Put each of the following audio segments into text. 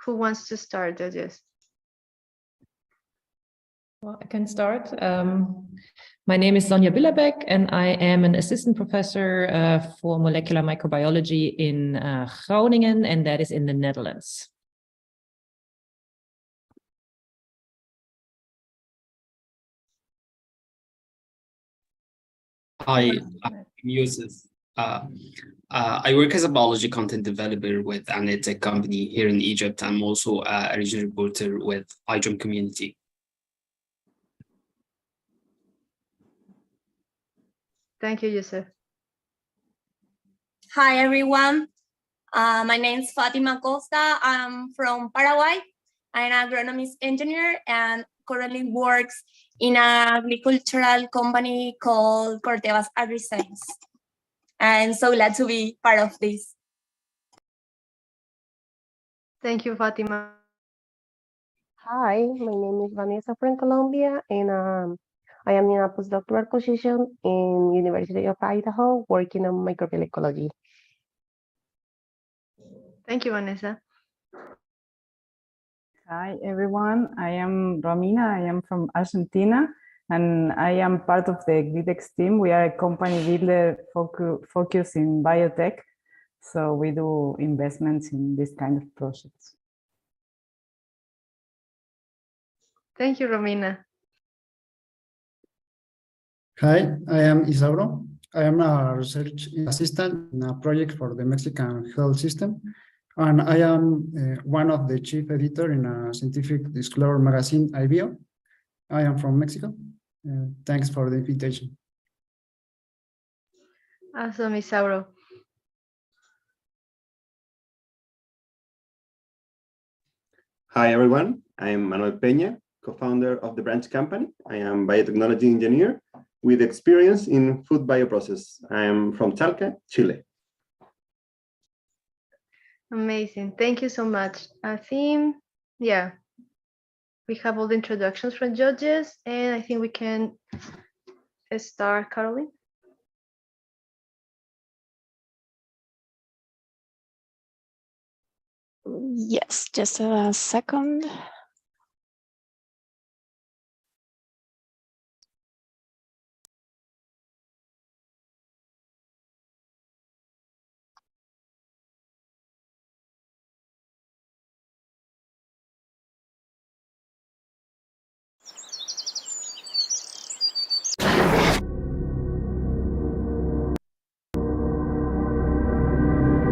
Who wants to start, judges? Well, I can start. My name is Sonja Billerbeck, and I am an assistant professor for molecular microbiology in Groningen, and that is in the Netherlands. I'm Yusuf. I work as a biology content developer with an edtech company here in Egypt. I'm also a regional reporter with iGEM community. Thank you, Yusuf. Hi, everyone. My name is Fatima Costa. I'm from Paraguay. I'm an agronomist engineer and currently works in an agricultural company called Cortevas AgriScience. I'm so glad to be part of this. Thank you, Fatima. Hi, my name is Vanessa from Colombia, and I am in a postdoctoral position in University of Idaho, working on microbial ecology. Thank you, Vanessa. Hi, everyone. I am Romina. I am from Argentina, and I am part of the GRIDEX team. We are a company builder focused in biotech. So we do investments in this kind of projects. Thank you, Romina. Hi, I am Isauro. I am a research assistant in a project for the Mexican health system, and I am one of the chief editor in a scientific disclosure magazine, iBio. I am from Mexico. Thanks for the invitation. Awesome, Isauro. Hi, everyone. I am Manuel Peña, co-founder of the Branch company. I am biotechnology engineer with experience in food bioprocess. I am from Talca, Chile. Amazing. Thank you so much. I think, yeah, we have all the introductions from judges, and I think we can start, Caroline. Yes, just a second.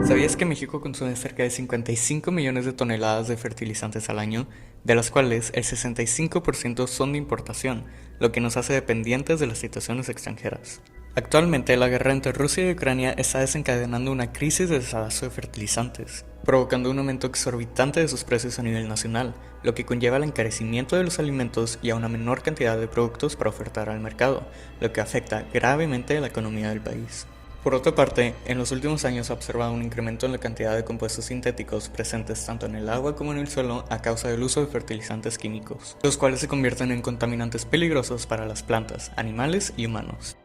¿Sabías que México consume cerca de 55 millones de toneladas de fertilizantes al año, de las cuales el 65% son de importación, lo que nos hace dependientes de las situaciones extranjeras? Actualmente, la guerra entre Rusia y Ucrania está desencadenando una crisis de desabasto de fertilizantes, provocando un aumento exorbitante de sus precios a nivel nacional, lo que conlleva al encarecimiento de los alimentos y a una menor cantidad de productos para ofertar al mercado, lo que afecta gravemente a la economía del país. Por otra parte, en los últimos años se ha observado un incremento en la cantidad de compuestos sintéticos presentes tanto en el agua como en el suelo a causa del uso de fertilizantes químicos, los cuales se convierten en contaminantes peligrosos para las plantas, animales y humanos.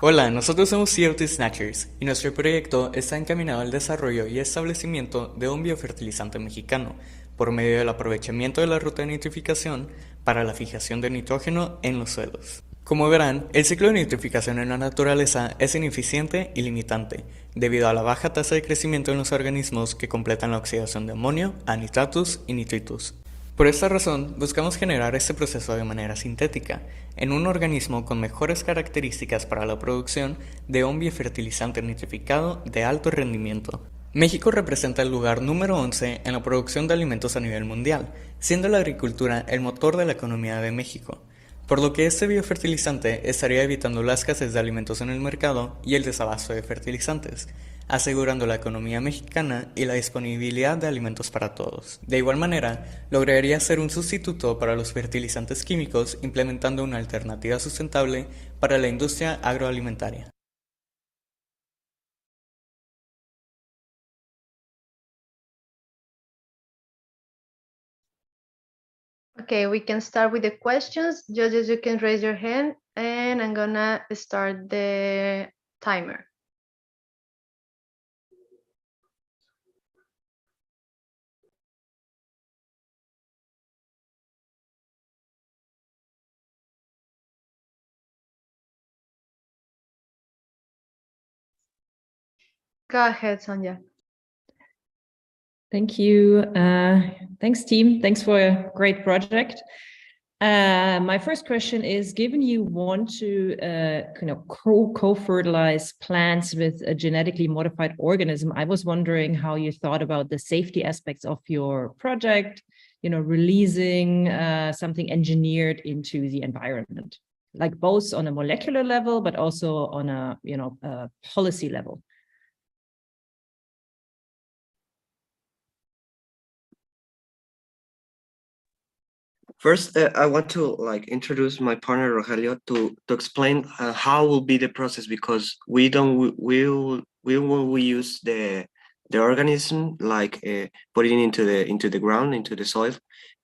Hola, nosotros somos CO2 Snatchers y nuestro proyecto está encaminado al desarrollo y establecimiento de un biofertilizante mexicano por medio del aprovechamiento de la ruta de nitrificación para la fijación de nitrógeno en los suelos. Como verán, el ciclo de nitrificación en la naturaleza es ineficiente y limitante, debido a la baja tasa de crecimiento en los organismos que completan la oxidación de amonio a nitratos y nitritos. Por esta razón, buscamos generar este proceso de manera sintética, en un organismo con mejores características para la producción de un biofertilizante nitrificado de alto rendimiento. México representa el lugar número 11 en la producción de alimentos a nivel mundial, siendo la agricultura el motor de la economía de México, por lo que este biofertilizante estaría evitando la escasez de alimentos en el mercado y el desabasto de fertilizantes, asegurando la economía mexicana y la disponibilidad de alimentos para todos. De igual manera, lograría ser un sustituto para los fertilizantes químicos, implementando una alternativa sustentable para la industria agroalimentaria. Okay, we can start with the questions. Judges, you can raise your hand, and I'm gonna start the timer. Go ahead, Sonia. Thank you. Thanks, team. Thanks for a great project. My first question is, given you want to co-fertilize plants with a genetically modified organism, I was wondering how you thought about the safety aspects of your project, releasing something engineered into the environment, like both on a molecular level, but also on a policy level. First, I want to introduce my partner Rogelio to explain how will be the process, because we use the organism, putting it into the ground, into the soil.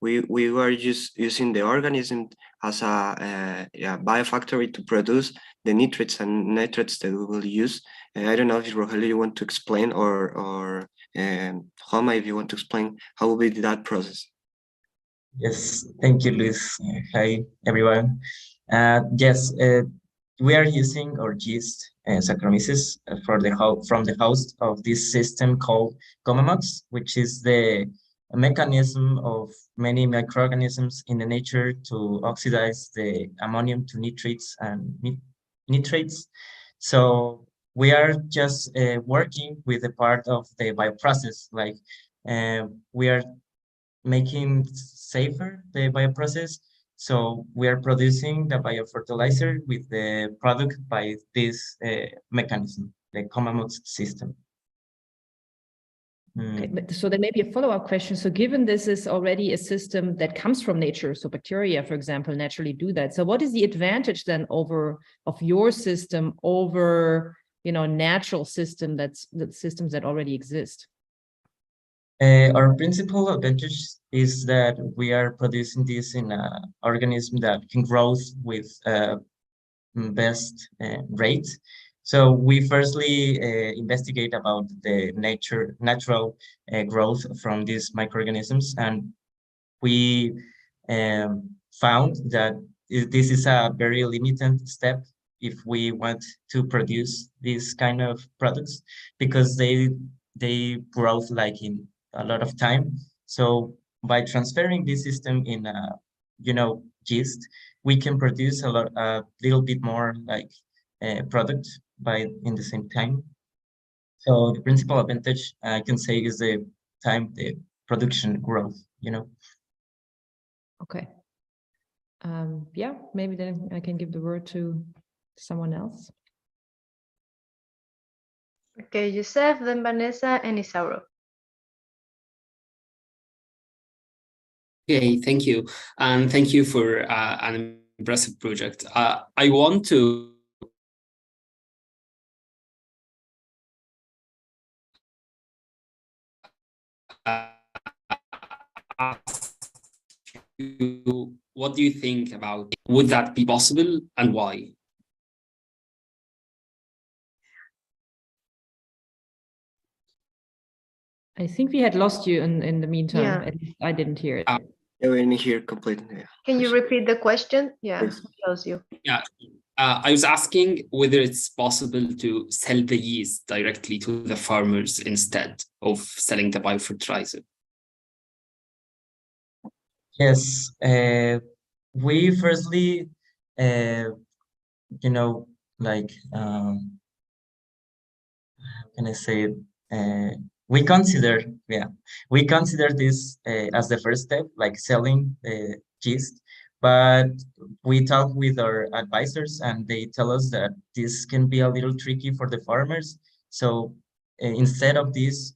We were just using the organism as a biofactory to produce the nitrates and nitrates that we will use. I don't know if Rogelio you want to explain, or Joma, if you want to explain how will be that process. Yes, thank you, Luis. Hi, everyone. Yes, we are using our yeast Saccharomyces from the host of this system called Comamox, which is the mechanism of many microorganisms in the nature to oxidize the ammonium to nitrates and nitrates. So we are just working with the part of the bioprocess, we are making safer the bioprocess. So we are producing the biofertilizer with the product by this mechanism, the Comamox system. Okay, so there may be a follow-up question. So given this is already a system that comes from nature, so bacteria, for example, naturally do that. So what is the advantage then of your system over, natural systems that already exist? Our principal advantage is that we are producing this in an organism that can grow with best rate. So we firstly investigate about the natural growth from these microorganisms, and we found that this is a very limited step if we want to produce these kind of products, because they grow in a lot of time. So by transferring this system in yeast, we can produce a little bit more product in the same time. So the principal advantage I can say is the production growth. Okay. Yeah, maybe then I can give the word to someone else. Okay, Joseph, then Vanessa, and Isauro. Okay, thank you. And thank you for an impressive project. I want to ask you, what do you think about, would that be possible and why? I think we had lost you in the meantime. Yeah. At least I didn't hear it. Yeah, we didn't hear completely. Yeah. Can you repeat the question? Yeah, Yes. we lost you. Yeah, I was asking whether it's possible to sell the yeast directly to the farmers instead of selling the biofertilizer. Yes, we firstly, how can I say it? We consider this as the first step, like selling the yeast. But we talk with our advisors, and they tell us that this can be a little tricky for the farmers. So instead of this,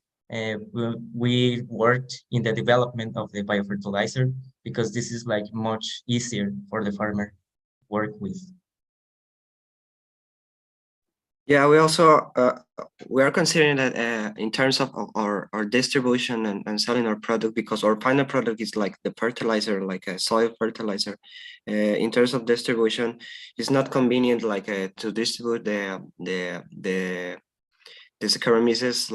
we worked in the development of the biofertilizer, because this is much easier for the farmer to work with. Yeah, we also we are considering that in terms of our distribution and selling our product, because our final product is like the fertilizer, like a soil fertilizer. In terms of distribution, it's not convenient to distribute the Saccharomyces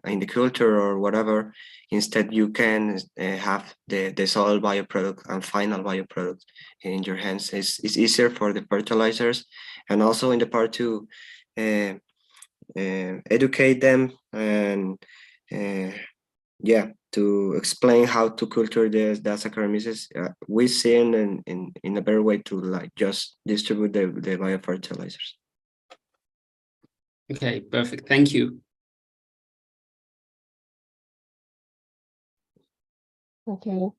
in the culture or whatever. Instead, you can have the soil bioproduct and final bioproduct in your hands. It's easier for the fertilizers, and also in the part to educate them and yeah, to explain how to culture the Saccharomyces. We see in a better way to like just distribute the biofertilizers. Okay, perfect. Thank you. Okay.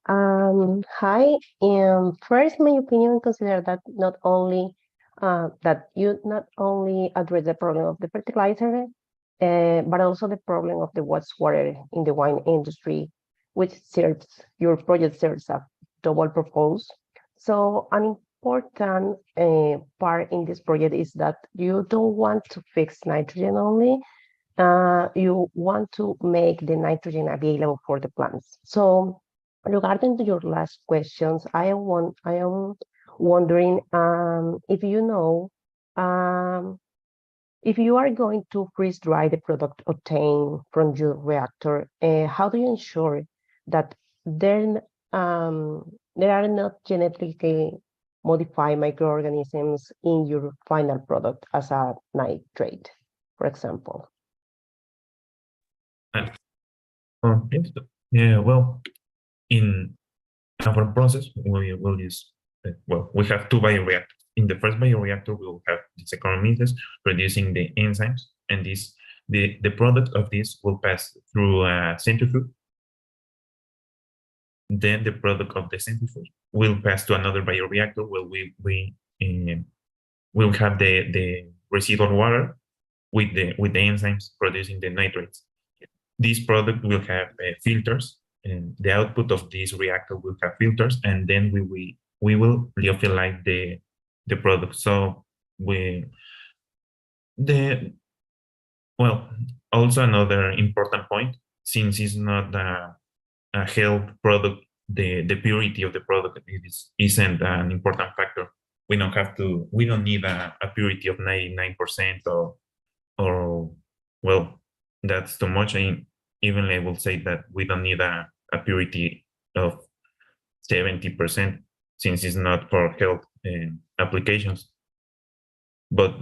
Hi. First, my opinion, consider that not only that you not only address the problem of the fertilizer, but also the problem of the wastewater in the wine industry, which serves your project serves a double purpose. So an important part in this project is that you don't want to fix nitrogen only. You want to make the nitrogen available for the plants. So regarding to your last questions, I am wondering if you know if you are going to freeze dry the product obtained from your reactor, how do you ensure that there are not genetically modified microorganisms in your final product as a nitrate, for example? Yes. Yeah, well, in our process, we will use, well, we have two bioreactors. In the first bioreactor, we will have the Saccharomyces producing the enzymes, and the product of this will pass through a centrifuge. Then the product of the centrifuge will pass to another bioreactor where we will have the residual water with the enzymes producing the nitrates. This product will have filters, and the output of this reactor will have filters, and then we will lyophilize the product. So also another important point, since it's not a health product, the purity of the product isn't an important factor. We don't need a purity of 99% or well, that's too much. Even I will say that we don't need a purity of 70% since it's not for health applications. But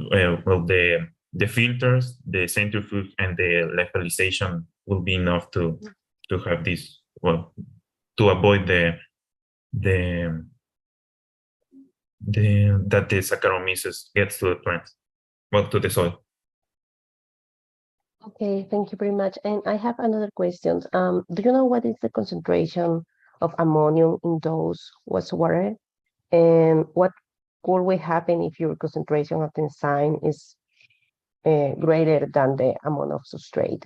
well, the filters, the centrifuge, and the lyophilization will be enough to have this, well, to avoid that the Saccharomyces gets to the plants, well, to the soil. Okay, thank you very much. And I have another question. Do you know what is the concentration of ammonium in those wastewater? And what will happen if your concentration of the enzyme is greater than the amount of substrate?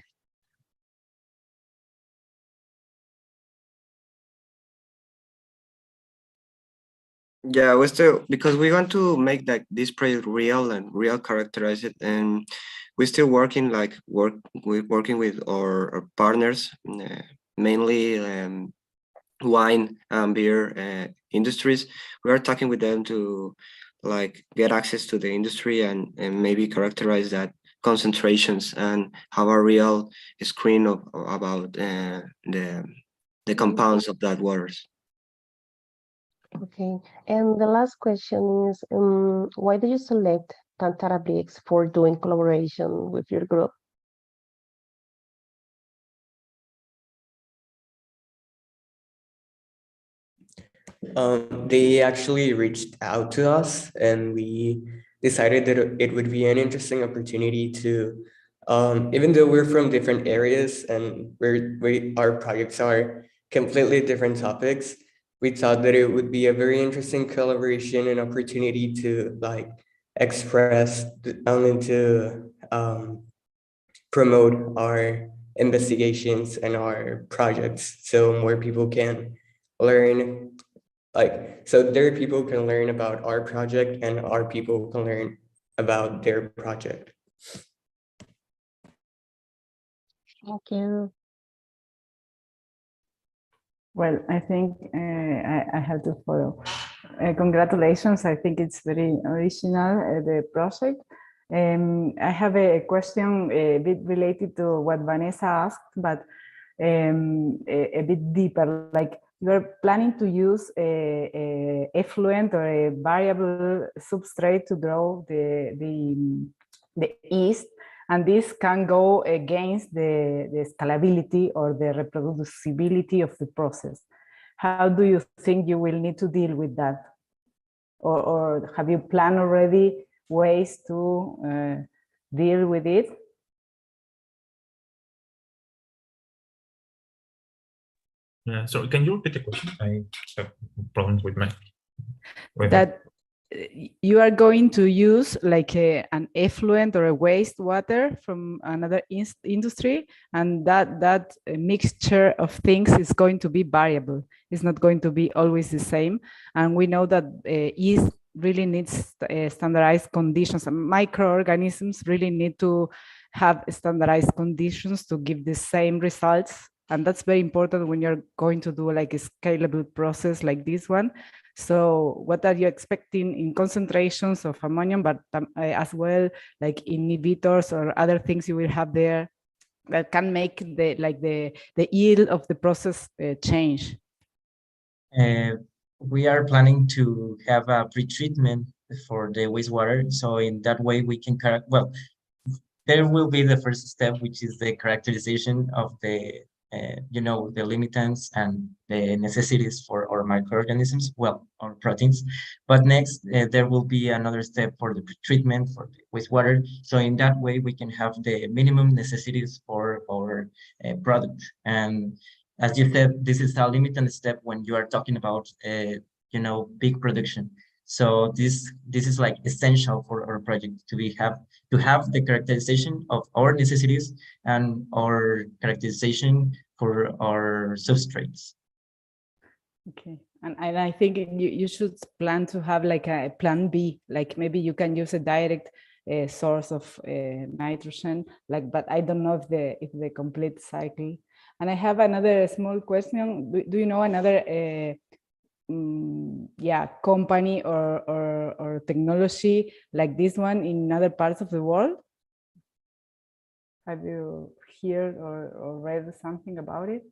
Yeah, we still, because we want to make this project real and real characterize it, and we're still working working with our partners, mainly wine and beer industries. We are talking with them to like get access to the industry and maybe characterize that concentrations and have a real screen about the compounds of that waters. Okay, and the last question is, why did you select Tantara Bricks for doing collaboration with your group? They actually reached out to us, and we decided that it would be an interesting opportunity to, even though we're from different areas and our projects are completely different topics, we thought that it would be a very interesting collaboration and opportunity to like express and to promote our investigations and our projects so more people can learn, so their people can learn about our project and our people can learn about their project. Thank you. Well, I think I have to follow. Congratulations. I think it's very original, the project. I have a question a bit related to what Vanessa asked, but a bit deeper. Like, you're planning to use a effluent or a variable substrate to grow the yeast, And this can go against the scalability or the reproducibility of the process. How do you think you will need to deal with that? Or have you planned already ways to deal with it? So can you repeat the question? I have problems with my. That you are going to use like an effluent or a wastewater from another industry, and that mixture of things is going to be variable. It's not going to be always the same. And we know that yeast really needs standardized conditions. And microorganisms really need to have standardized conditions to give the same results. And that's very important when you're going to do like a scalable process like this one. So what are you expecting in concentrations of ammonium, but as well like inhibitors or other things you will have there that can make the yield of the process change? We are planning to have a pretreatment for the wastewater. So in that way we can well, there will be the first step, which is the characterization of the you know, the limitants and the necessities for our microorganisms, well, our proteins. But next, there will be another step for the treatment for the wastewater. So in that way, we can have the minimum necessities for our product. And as you said, this is a limited step when you are talking about, you know, big production. So this is like essential for our project to have the characterization of our necessities and our characterization for our substrates. Okay, and I think you should plan to have like a plan B, like maybe you can use a direct source of nitrogen, like, but I don't know if the complete cycle. And I have another small question. Do you know another company or technology like this one in other parts of the world? Have you heard or read something about it?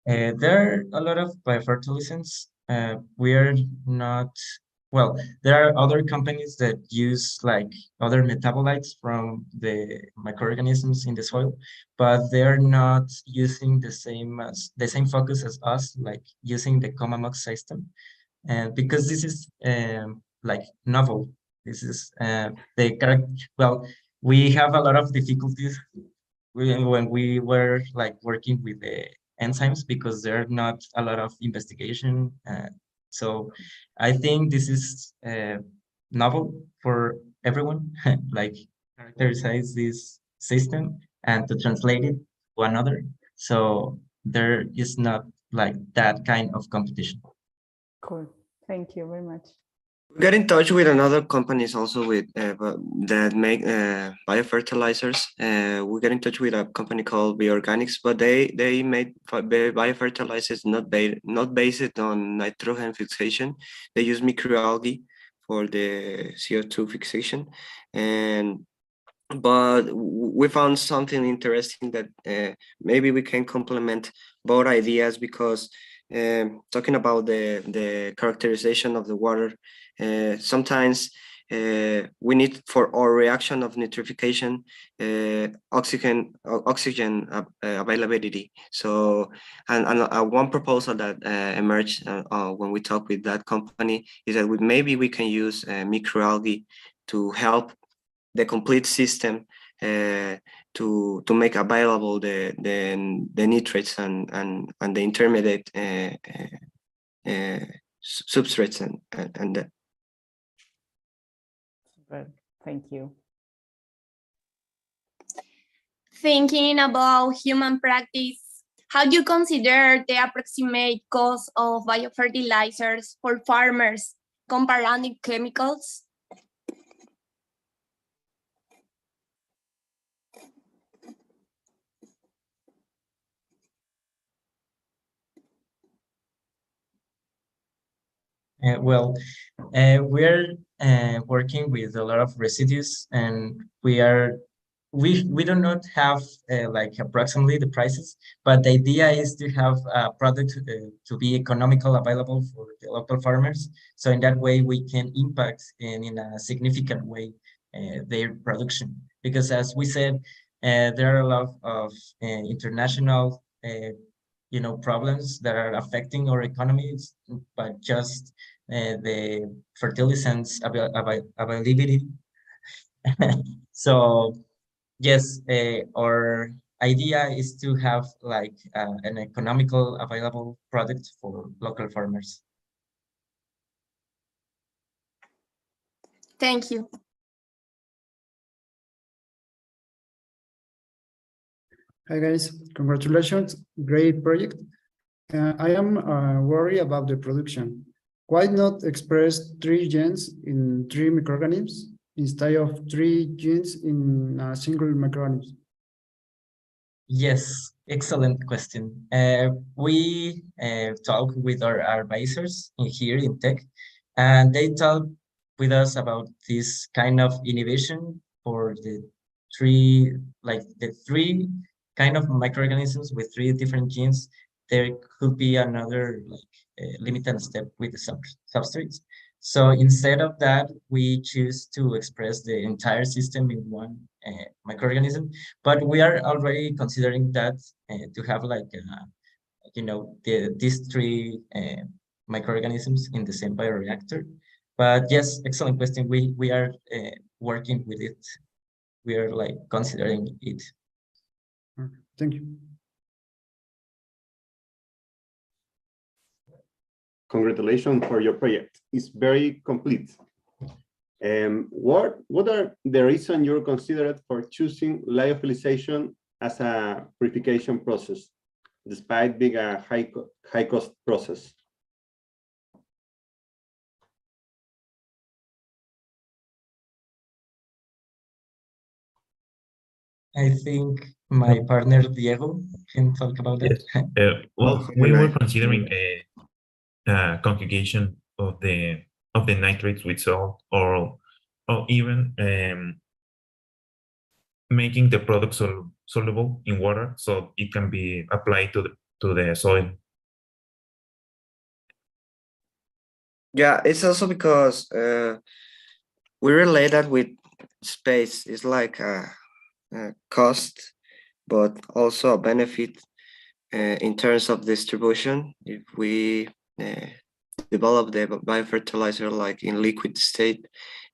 There are a lot of biofertilizants. We are not, well, there are other companies that use like other metabolites from the microorganisms in the soil, but they're not using the same focus as us, like using the COMAMOX system. And because this is like novel, this is well, we have a lot of difficulties when we were like working with the enzymes because there are not a lot of investigation. So I think this is novel for everyone, like characterize this system and to translate it to another. So there is not like that kind of competition. Cool. Thank you very much. We got in touch with another companies also with that make biofertilizers. We got in touch with a company called Bioorganics, but they made biofertilizers not based on nitrogen fixation. They use microalgae for the CO2 fixation, but we found something interesting that maybe we can complement both ideas because talking about the characterization of the water. Sometimes we need for our reaction of nitrification oxygen availability. So and one proposal that emerged when we talked with that company is that maybe we can use microalgae to help the complete system to make available the nitrates and the intermediate substrates and that. Thank you. Thinking about human practice, how do you consider the approximate cost of biofertilizers for farmers comparing chemicals? We're working with a lot of residues, and we do not have like approximately the prices, but the idea is to have a product to be economical, available for the local farmers. So in that way, we can impact in a significant way their production. because as we said, there are a lot of international problems that are affecting our economies, but just the fertilizants availability. So yes, our idea is to have like an economical available product for local farmers. Thank you. Hi guys, congratulations, great project. I am worried about the production. Why not express 3 genes in 3 microorganisms instead of 3 genes in a single microorganism? Yes, excellent question. We talk with our advisors here in Tech, and they talk with us about this kind of innovation for the 3 kind of microorganisms with 3 different genes. There could be another limited step with the substrates. So instead of that, we choose to express the entire system in 1 microorganism. But we are already considering that to have like these 3 microorganisms in the same bioreactor. But yes, excellent question. We are working with it. We are like considering it. Thank you. Congratulations for your project. It's very complete. What are the reasons you're considered for choosing lyophilization as a purification process, despite being a high cost process? I think my partner Diego can talk about that. Yes. Well, we were considering a conjugation of the nitrates with salt, or even making the product soluble in water so it can be applied to the soil. Yeah, it's also because we relate that with space. It's like a cost, but also a benefit in terms of distribution. If we develop the biofertilizer like in liquid state,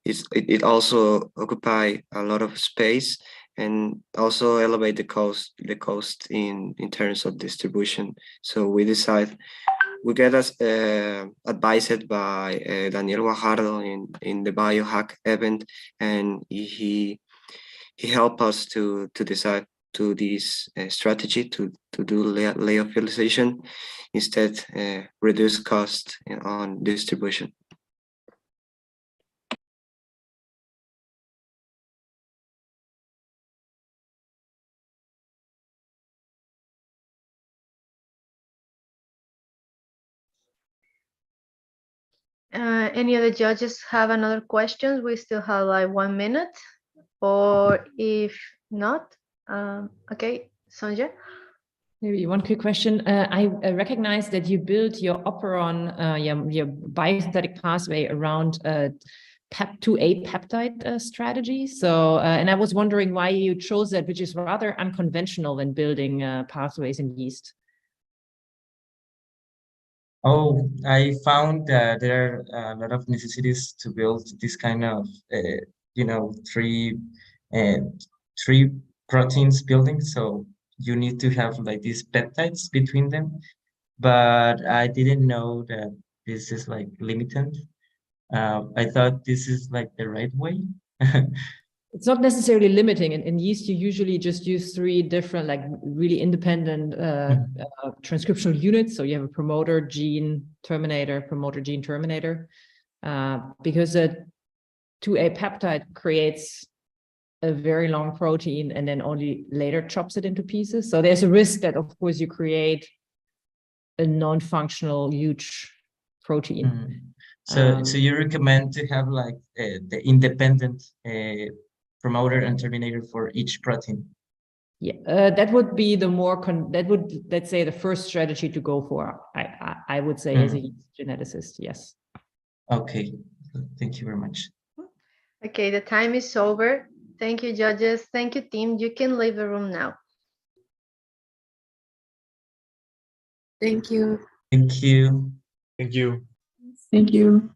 it also occupy a lot of space and also elevate the cost in terms of distribution. So we decide, we get us advised by Daniel Guajardo in the BioHack event, and he helped us to decide to this strategy to do lyophilization, instead reduce cost on distribution. Any other judges have another questions? We still have like 1 minute, or if not, okay, Sonja. Maybe one quick question. I recognize that you built your operon, your biosynthetic pathway around 2A peptide strategy. So, and I was wondering why you chose that, which is rather unconventional when building pathways in yeast. Oh, I found that there are a lot of necessities to build this kind of, 3 proteins building. So you need to have like these peptides between them. But I didn't know that this is like limited. I thought this is like the right way. It's not necessarily limiting. In yeast, you usually just use 3 different, like really independent transcriptional units. So you have a promoter, gene, terminator, promoter, gene, terminator, because a 2A peptide creates a very long protein and then only later chops it into pieces. So there's a risk that, of course, you create a non-functional huge protein. So you recommend to have like the independent promoter and terminator for each protein? Yeah, that would be the more, let's say, the first strategy to go for, I would say, as a yeast geneticist, yes. Okay, thank you very much. Okay, the time is over. Thank you, judges. Thank you, team. You can leave the room now. Thank you. Thank you. Thank you. Thank you.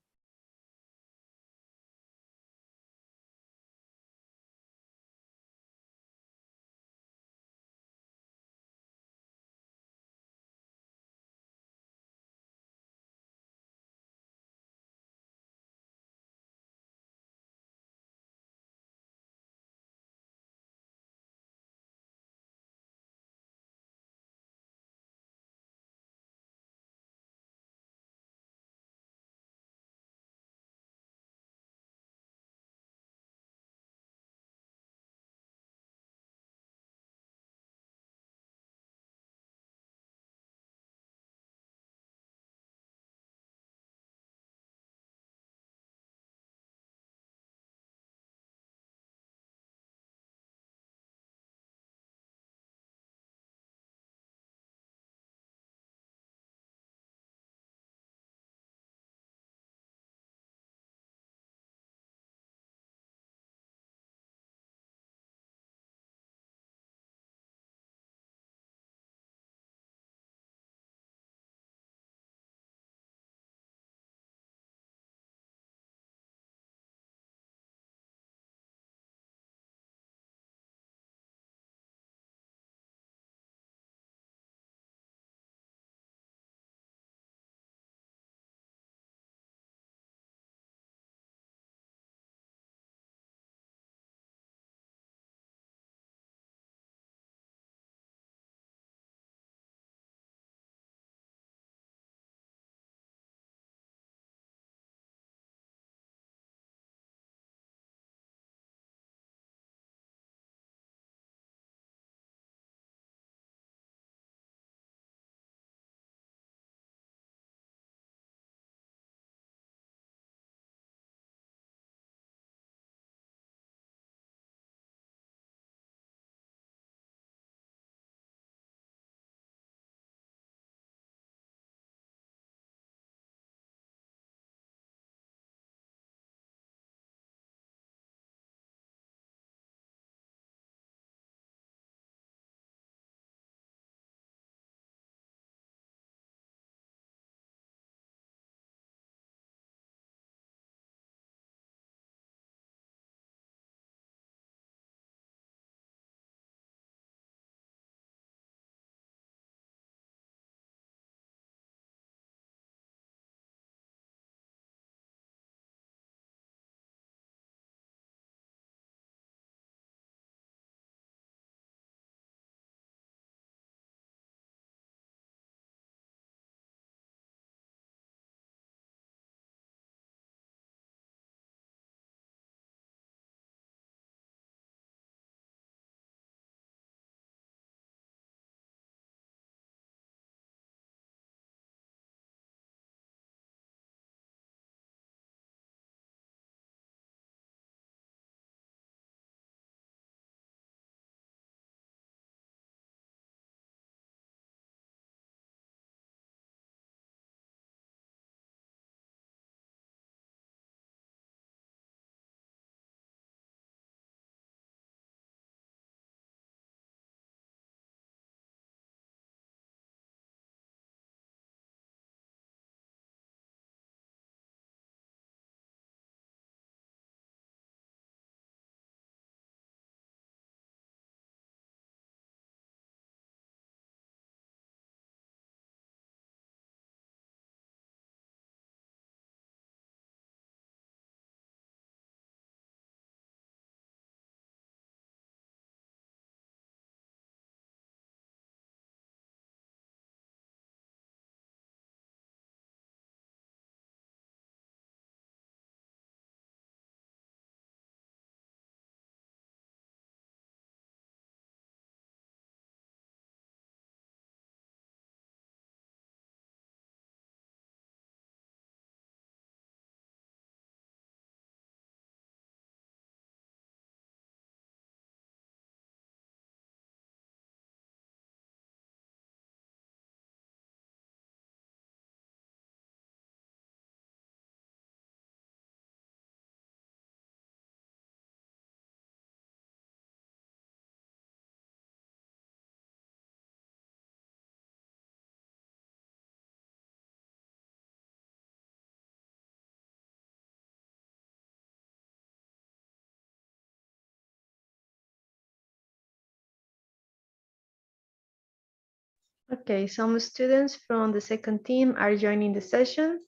Okay, some students from the second team are joining the session.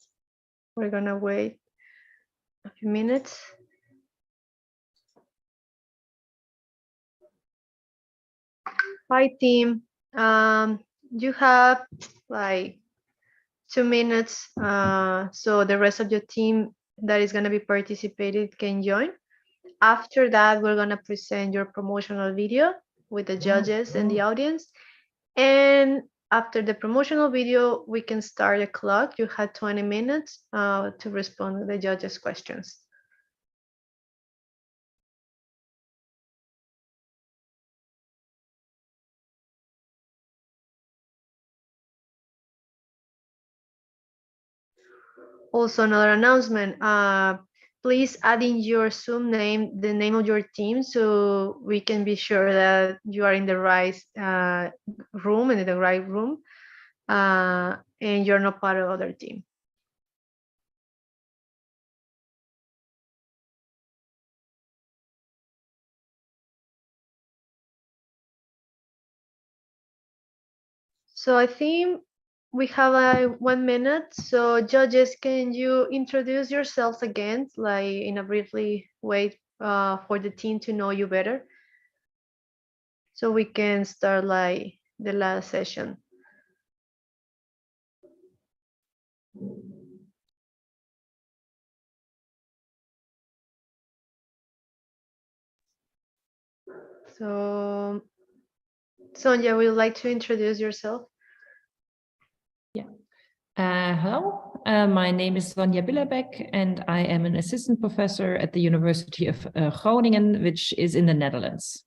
We're gonna wait a few minutes. Hi team, you have like 2 minutes, so the rest of your team that is gonna be participating can join. After that, we're gonna present your promotional video with the judges and the audience. And after the promotional video, we can start the clock. You had 20 minutes to respond to the judges' questions. Also, another announcement, please add in your Zoom name, the name of your team, so we can be sure that you are in the right room and in the right room, and you're not part of other team. So I think we have 1 minute. So judges, can you introduce yourselves again, like in a briefly way, for the team to know you better? So we can start like the last session. So Sonia, would you like to introduce yourself? Hello, my name is Sonja Billerbeck, and I am an assistant professor at the University of Groningen, which is in the Netherlands.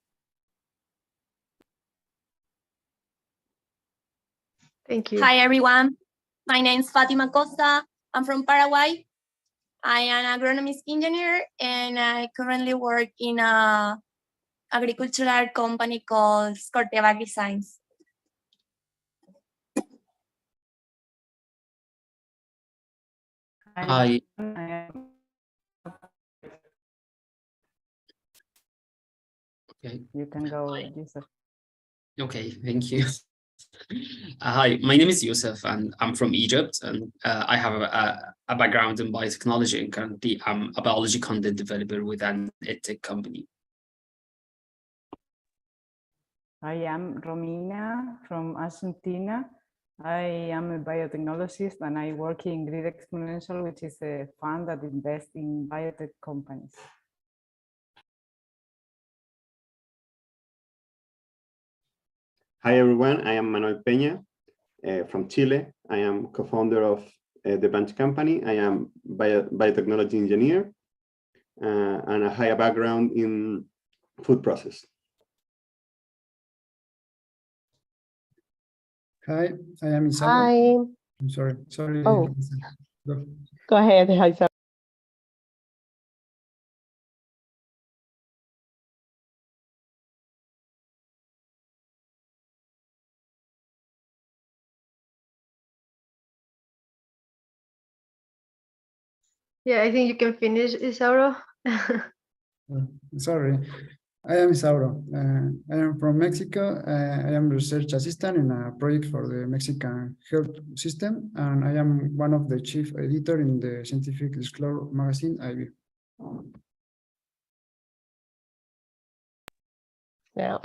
Thank you. Hi, everyone. My name is Fatima Costa. I'm from Paraguay. I am an agronomist engineer, and I currently work in an agricultural company called Corteva Designs. Hi. Okay. You can go, Yusuf. Okay, thank you. Hi, my name is Yusuf, and I'm from Egypt, and I have a background in biotechnology, and currently I'm a biology content developer with an edtech company. I am Romina from Argentina. I am a biotechnologist and I work in Grid Exponential, which is a fund that invests in biotech companies. Hi, everyone. I am Manuel Peña from Chile. I am co-founder of the branch company. I am biotechnology engineer and I have a background in food process. Hi, I am Isabel. Hi. I'm sorry. Oh. Go. Go ahead. Hi, sir. Yeah, I think you can finish, Isauro. Sorry, I am Isauro. I am from Mexico. I am research assistant in a project for the Mexican health system, and I am one of the chief editor in the scientific disclosure magazine, iGEM. Now,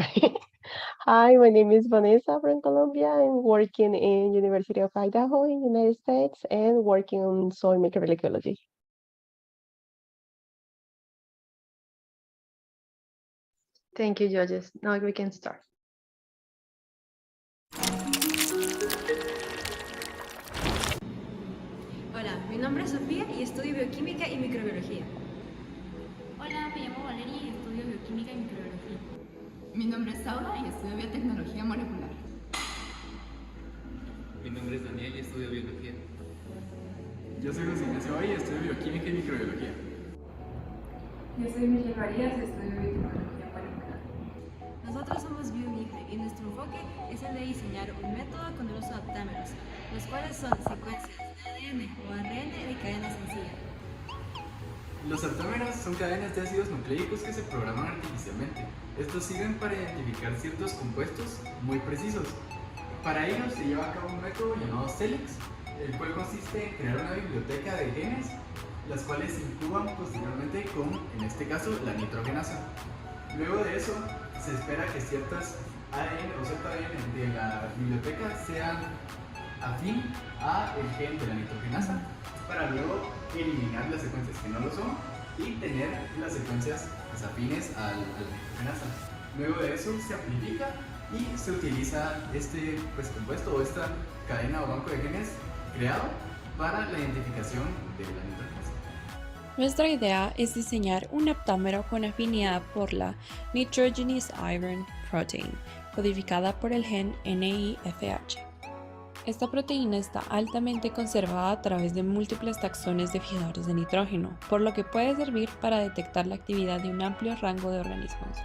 hi, my name is Vanessa from Colombia. I'm working in University of Idaho in the United States and working on soil microbiology. Thank you, judges. Now we can start. Hola, mi nombre es Sofía y estudio bioquímica y microbiología. Hola, me llamo Valeria y estudio bioquímica y microbiología. Mi nombre es Saura y estudio biotecnología molecular. Mi nombre es Daniel y estudio biología. Yo soy José Ignacio y estudio bioquímica y microbiología. Yo soy Michelle Marías y estudio biotecnología molecular. Nosotros somos BioB-HIVE y nuestro enfoque es el de diseñar un método con el uso de aptámeros, los cuales son secuencias de ADN o ARN de cadena sencilla. Los aptámeros son cadenas de ácidos nucleicos que se programan artificialmente. Estos sirven para identificar ciertos compuestos muy precisos. Para ello se lleva a cabo un método llamado CELEX, el cual consiste en crear una biblioteca de genes, las cuales se incuban posteriormente con, en este caso, la nitrogenasa. Luego de eso, se espera que ciertas ADN o ZADN de la biblioteca sean afín a el gen de la nitrogenasa, para luego eliminar las secuencias que no lo son y tener las secuencias afines a la nitrogenasa. Luego de eso se amplifica y se utiliza este compuesto o esta cadena o banco de genes creado para la identificación de la nitrogenasa. Nuestra idea es diseñar un aptámero con afinidad por la Nitrogenous Iron Protein, codificada por el gen NIFH. Esta proteína está altamente conservada a través de múltiples taxones de fijadores de nitrógeno, por lo que puede servir para detectar la actividad de un amplio rango de organismos.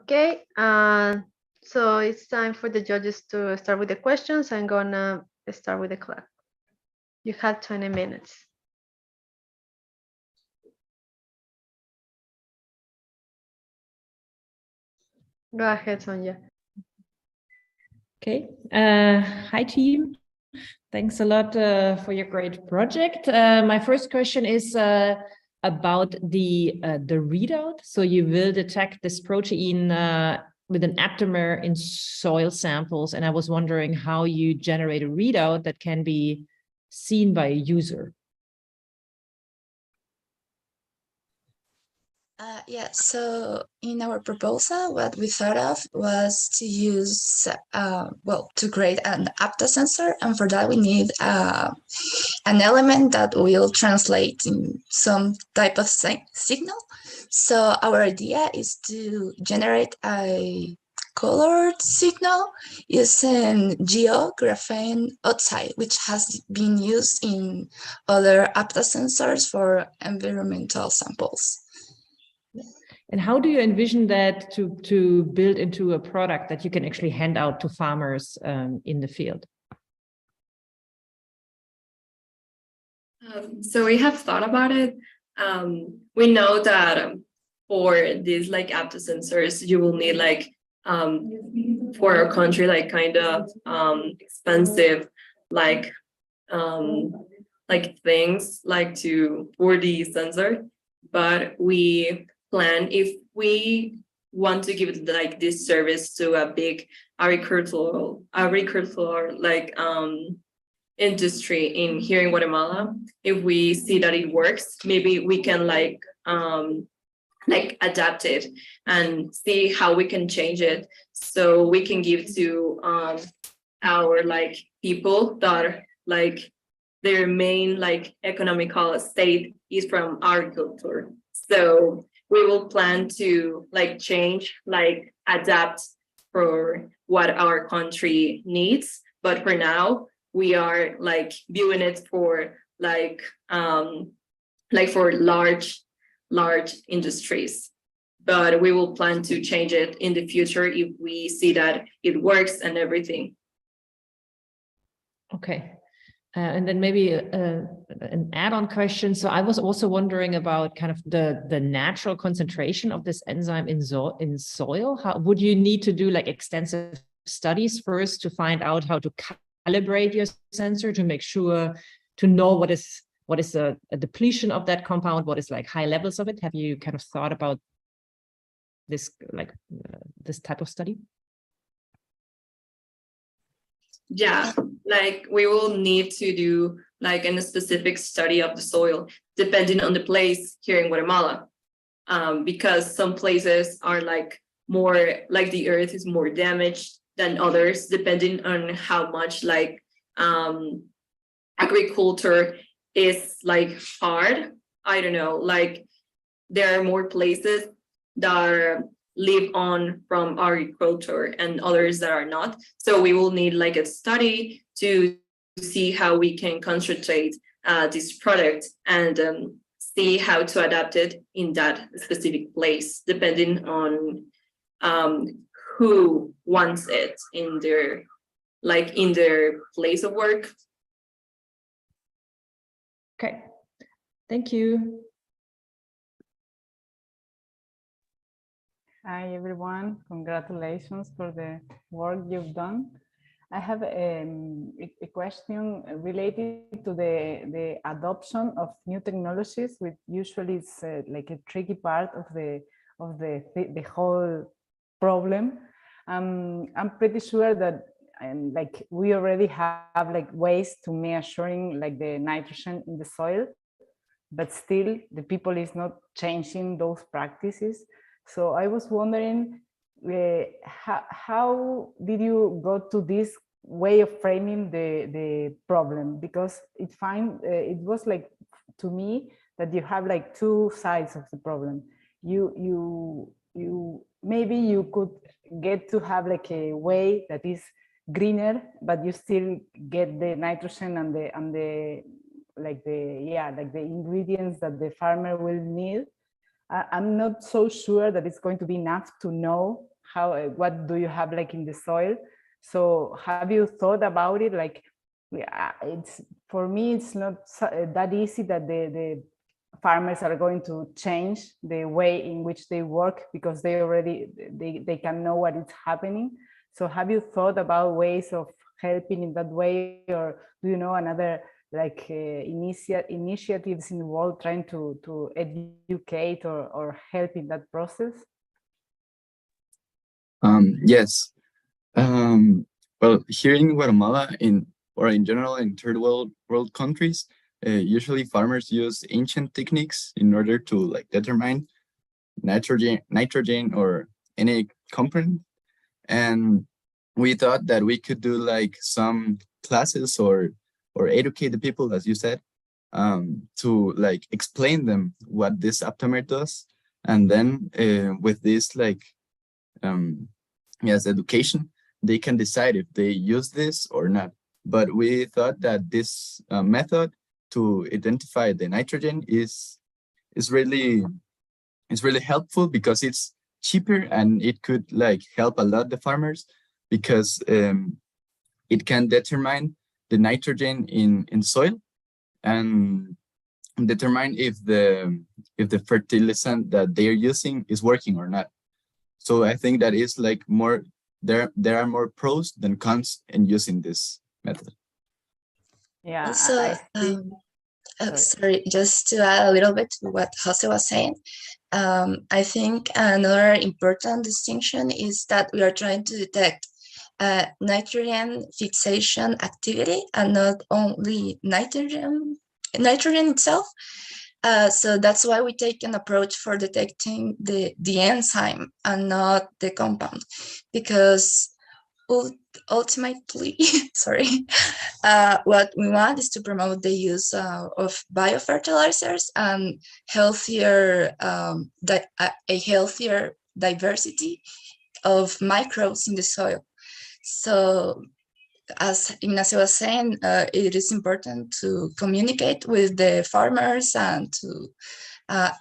Okay, so it's time for the judges to start with the questions. I'm gonna start with the clock. You have 20 minutes. Go ahead, Sonia. Okay. Hi, team. Thanks a lot for your great project. My first question is about the readout. So you will detect this protein with an aptamer in soil samples, and I was wondering how you generate a readout that can be seen by a user. Yeah, so in our proposal, what we thought of was to use, to create an apta sensor, and for that we need an element that will translate in some type of signal. So our idea is to generate a colored signal using geographene oxide, which has been used in other apta sensors for environmental samples. And how do you envision that to build into a product that you can actually hand out to farmers in the field? So we have thought about it. We know that for these like apta sensors, you will need like for our country like kind of expensive like things like for the sensor, but we plan if we want to give like this service to a big agricultural like industry in here in Guatemala. If we see that it works, maybe we can like adapt it and see how we can change it so we can give to our like people that like their main like economical state is from agriculture. So we will plan to like change, like adapt for what our country needs. But for now, we are like viewing it for like for large industries. But we will plan to change it in the future if we see that it works and everything. Okay. And then maybe an add-on question. So I was also wondering about kind of the natural concentration of this enzyme in soil. How would you need to do like extensive studies first to find out how to calibrate your sensor to make sure to know what is a depletion of that compound, what is like high levels of it? Have you kind of thought about this this type of study? Yeah, like we will need to do like a specific study of the soil depending on the place here in Guatemala, because some places are like more like the earth is more damaged than others depending on how much like agriculture is like hard. I don't know, like there are more places that live on from agriculture and others that are not. So we will need like a study to see how we can concentrate this product and see how to adapt it in that specific place, depending on who wants it in their place of work. Okay, thank you. Hi, everyone. Congratulations for the work you've done. I have a question related to the adoption of new technologies, which usually is like a tricky part of the whole problem. I'm pretty sure that like we already have like ways to measuring like the nitrogen in the soil, but still the people is not changing those practices. So I was wondering, how did you go to this way of framing the problem? Because it was like, to me, that you have like two sides of the problem. You maybe you could get to have like a way that is greener, but you still get the nitrogen and the like the ingredients that the farmer will need. I'm not so sure that it's going to be enough to know how what do you have like in the soil. So have you thought about it? Like, it's, for me, it's not that easy that the farmers are going to change the way in which they work, because they already they can know what is happening. So have you thought about ways of helping in that way, or do you know another like initiatives in the world trying to educate or help in that process? Yes. Well, here in Guatemala, or in general in third world countries, usually farmers use ancient techniques in order to like determine nitrogen or any component. And we thought that we could do like some classes or educate the people, as you said, to like explain them what this aptamer does. And then with this like yes, education, they can decide if they use this or not. But we thought that this method to identify the nitrogen is really helpful, because it's cheaper and it could like help a lot the farmers, because it can determine the nitrogen in soil and determine if the fertilizant that they are using is working or not. So I think that is like more, there are more pros than cons in using this method. Yeah. Also, sorry, just to add a little bit to what Jose was saying, I think another important distinction is that we are trying to detect nitrogen fixation activity and not only nitrogen itself. So that's why we take an approach for detecting the enzyme and not the compound, because ultimately, sorry, what we want is to promote the use of biofertilizers and healthier, a healthier diversity of microbes in the soil. So, as Ignacio was saying, it is important to communicate with the farmers and to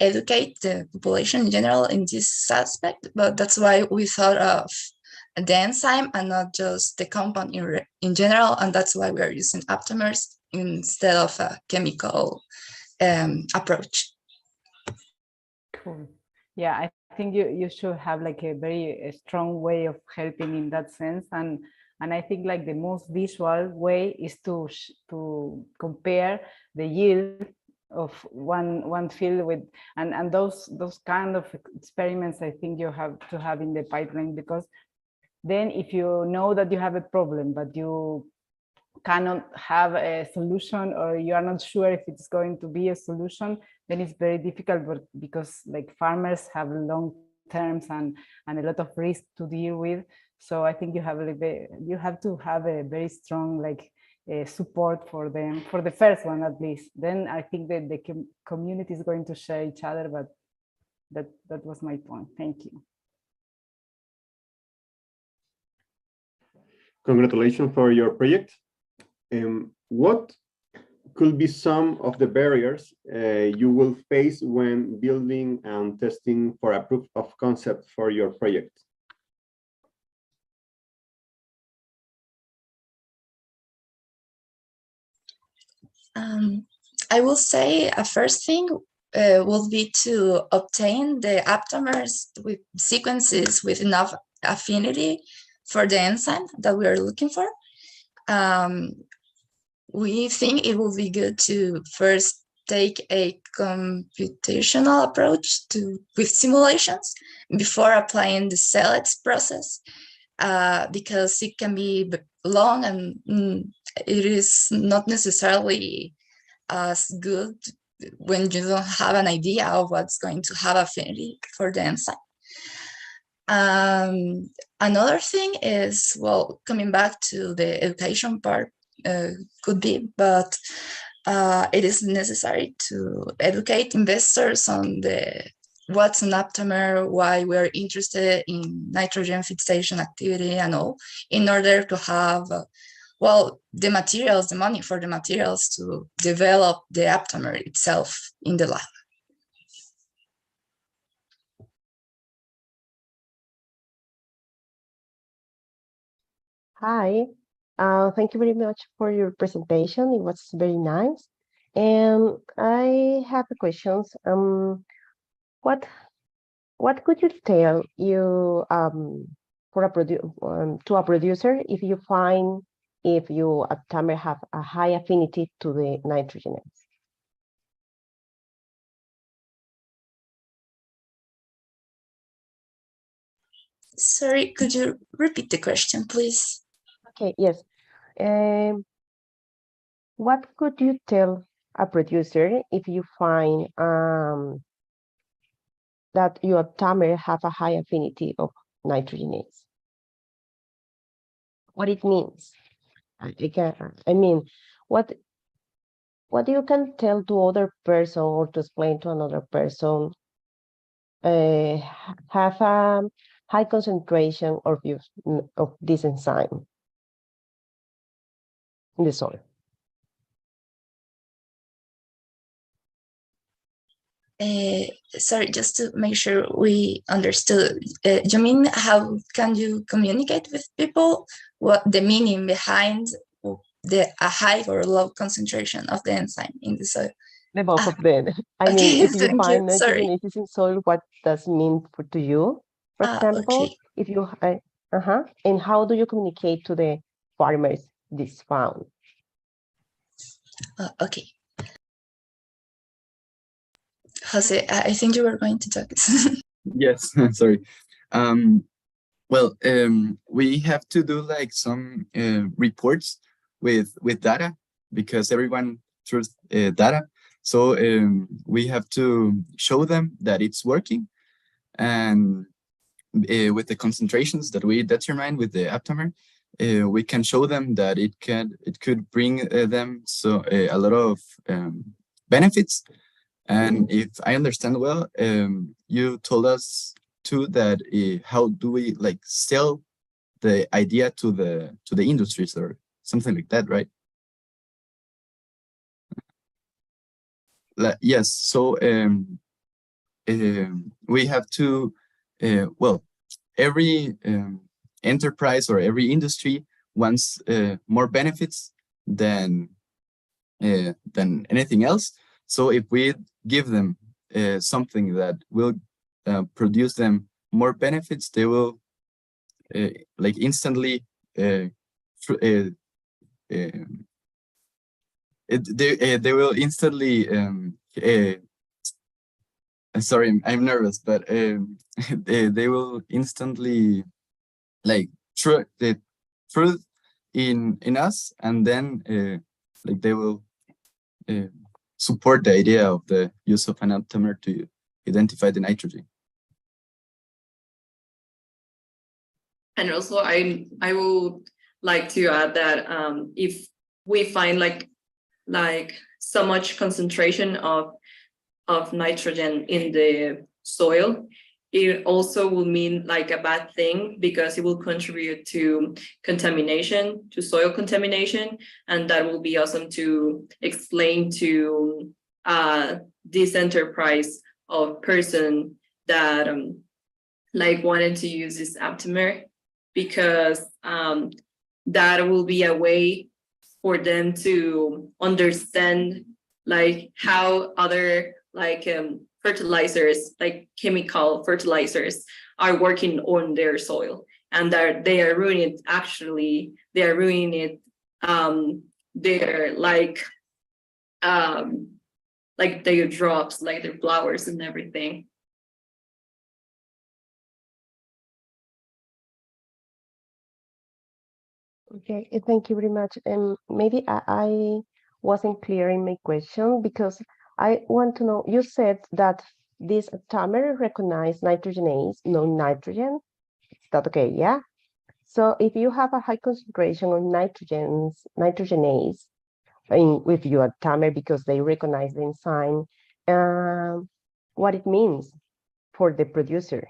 educate the population in general in this aspect. But that's why we thought of the enzyme and not just the compound in general. And that's why we're using aptamers instead of a chemical approach. Cool. Yeah, I think you should have like a very strong way of helping in that sense. And I think like the most visual way is to compare the yield of one field with, and those kind of experiments I think you have to have in the pipeline, because then if you know that you have a problem but you cannot have a solution, or you are not sure if it's going to be a solution, then it's very difficult, because like farmers have long terms and a lot of risk to deal with. So I think you have to have a very strong like support for them, for the first one at least. Then I think that the community is going to share each other. But that was my point. Thank you. Congratulations for your project. What could be some of the barriers you will face when building and testing for a proof of concept for your project? I will say a first thing would be to obtain the aptamers with sequences with enough affinity for the enzyme that we are looking for. We think it will be good to first take a computational approach with simulations before applying the CELEX process, because it can be long and it is not necessarily as good when you don't have an idea of what's going to have affinity for the enzyme. Another thing is, well, coming back to the education part, could be, but it is necessary to educate investors on what's an aptamer, why we're interested in nitrogen fixation activity and all, in order to have, well, the materials, the money for the materials to develop the aptamer itself in the lab. Hi, thank you very much for your presentation. It was very nice. And I have questions. What could you tell for to a producer if you find if your aptamer have a high affinity to the nitrogenase? Sorry, could you repeat the question, please? Okay, yes. What could you tell a producer if you find that your aptamer have a high affinity of nitrogenase? What it means? I mean, what you can tell to other person or to explain to another person have a high concentration of this enzyme in the soil? Sorry, just to make sure we understood. You mean how can you communicate with people what the meaning behind a high or low concentration of the enzyme in the soil? The both of them. I mean, if you find nitrogenases in soil, what does it mean to you? For example, okay. If you and how do you communicate to the farmers this found? Okay. Jose, I think you were going to talk. Yes, sorry. We have to do like some reports with data, because everyone trusts data. So we have to show them that it's working, and with the concentrations that we determine with the aptamer, we can show them that it could bring them a lot of benefits. And if I understand well, you told us too that how do we like sell the idea to the industries or something like that, right? Yes. So we have to every enterprise or every industry wants more benefits than anything else. So if we give them something that will produce them more benefits, they will like instantly they will instantly sorry, I'm nervous, but they will instantly like truth in us, and then like they will support the idea of the use of an aptamer to identify the nitrogen. And also, I would like to add that if we find like so much concentration of nitrogen in the soil, it also will mean like a bad thing, because it will contribute to contamination, to soil contamination, and that will be awesome to explain to this enterprise of person that like wanted to use this aptamer, because that will be a way for them to understand like how other like fertilizers, like chemical fertilizers, are working on their soil, and they are ruining it. Actually, they are ruining it. They're like their drops, like their flowers and everything. Okay, thank you very much. And maybe I wasn't clear in my question because I want to know, you said that this timer recognizes nitrogenase, no nitrogen. Is that okay? Yeah. So if you have a high concentration of nitrogenase with your timer because they recognize the enzyme, what it means for the producer.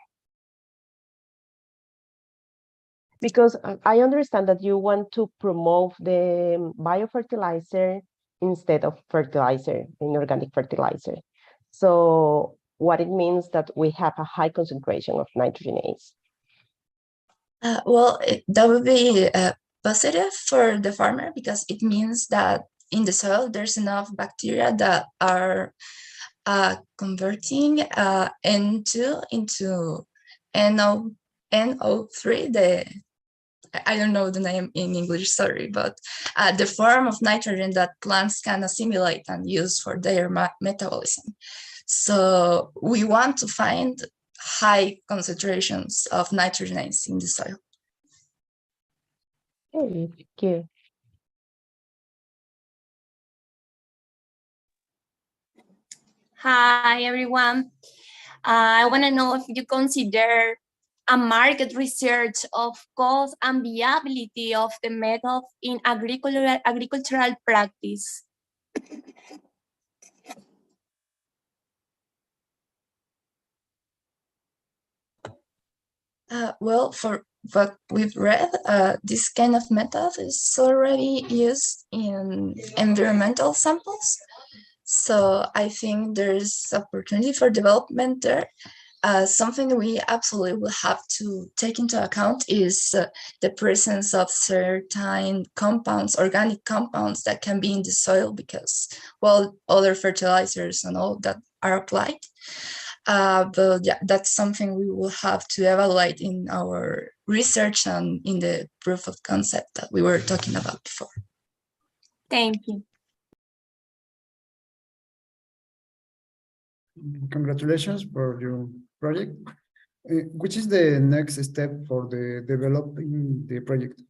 Because I understand that you want to promote the biofertilizer instead of fertilizer, inorganic fertilizer. So what it means that we have a high concentration of nitrogenase. Well, that would be positive for the farmer because it means that in the soil there's enough bacteria that are converting N2 into NO3, I don't know the name in English, sorry, but the form of nitrogen that plants can assimilate and use for their metabolism. So we want to find high concentrations of nitrogenase in the soil. Thank you. Hi, everyone. I want to know if you consider a market research of cost and viability of the method in agricultural practice. Well, for what we've read, this kind of method is already used in environmental samples. So I think there's opportunity for development there. Something we absolutely will have to take into account is the presence of certain compounds, organic compounds that can be in the soil because, well, other fertilizers and all that are applied. But yeah, that's something we will have to evaluate in our research and in the proof of concept that we were talking about before. Thank you. Congratulations for your project. Which is the next step for the developing the project?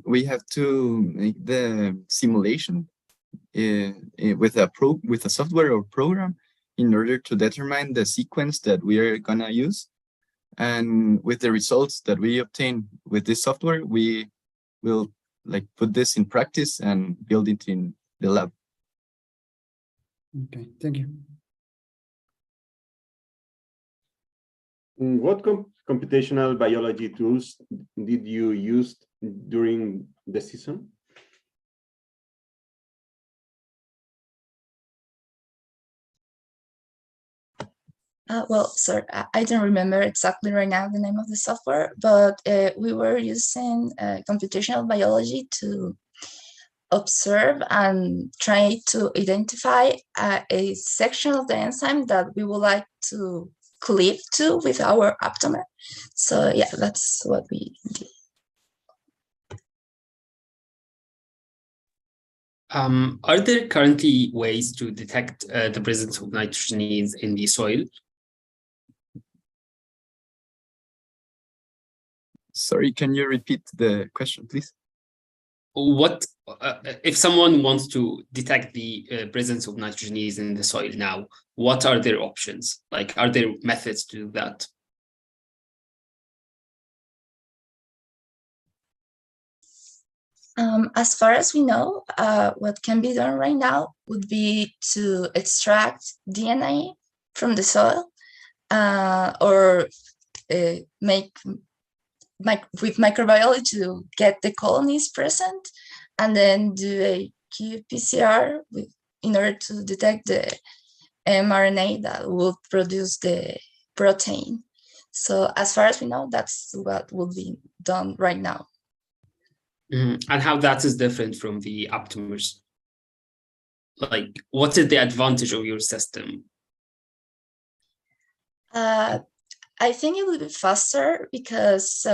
We have to make the simulation with a software or program in order to determine the sequence that we are gonna use. And with the results that we obtain with this software, we will put this in practice and build it in the lab. Okay, thank you. What computational biology tools did you use during the season? Well, sorry, I don't remember exactly right now the name of the software, but we were using computational biology to observe and try to identify a section of the enzyme that we would like to cleave to with our aptamer. So yeah, that's what we did. Are there currently ways to detect the presence of nitrogenase in the soil? Sorry, can you repeat the question, please? What if someone wants to detect the presence of nitrogenase in the soil now? What are their options? Like, are there methods to do that? As far as we know, what can be done right now would be to extract DNA from the soil or make with microbiology to get the colonies present and then do a qPCR in order to detect the mRNA that will produce the protein. So as far as we know, that's what will be done right now. And how that is different from the aptamers? Like, what is the advantage of your system? I think it will be faster because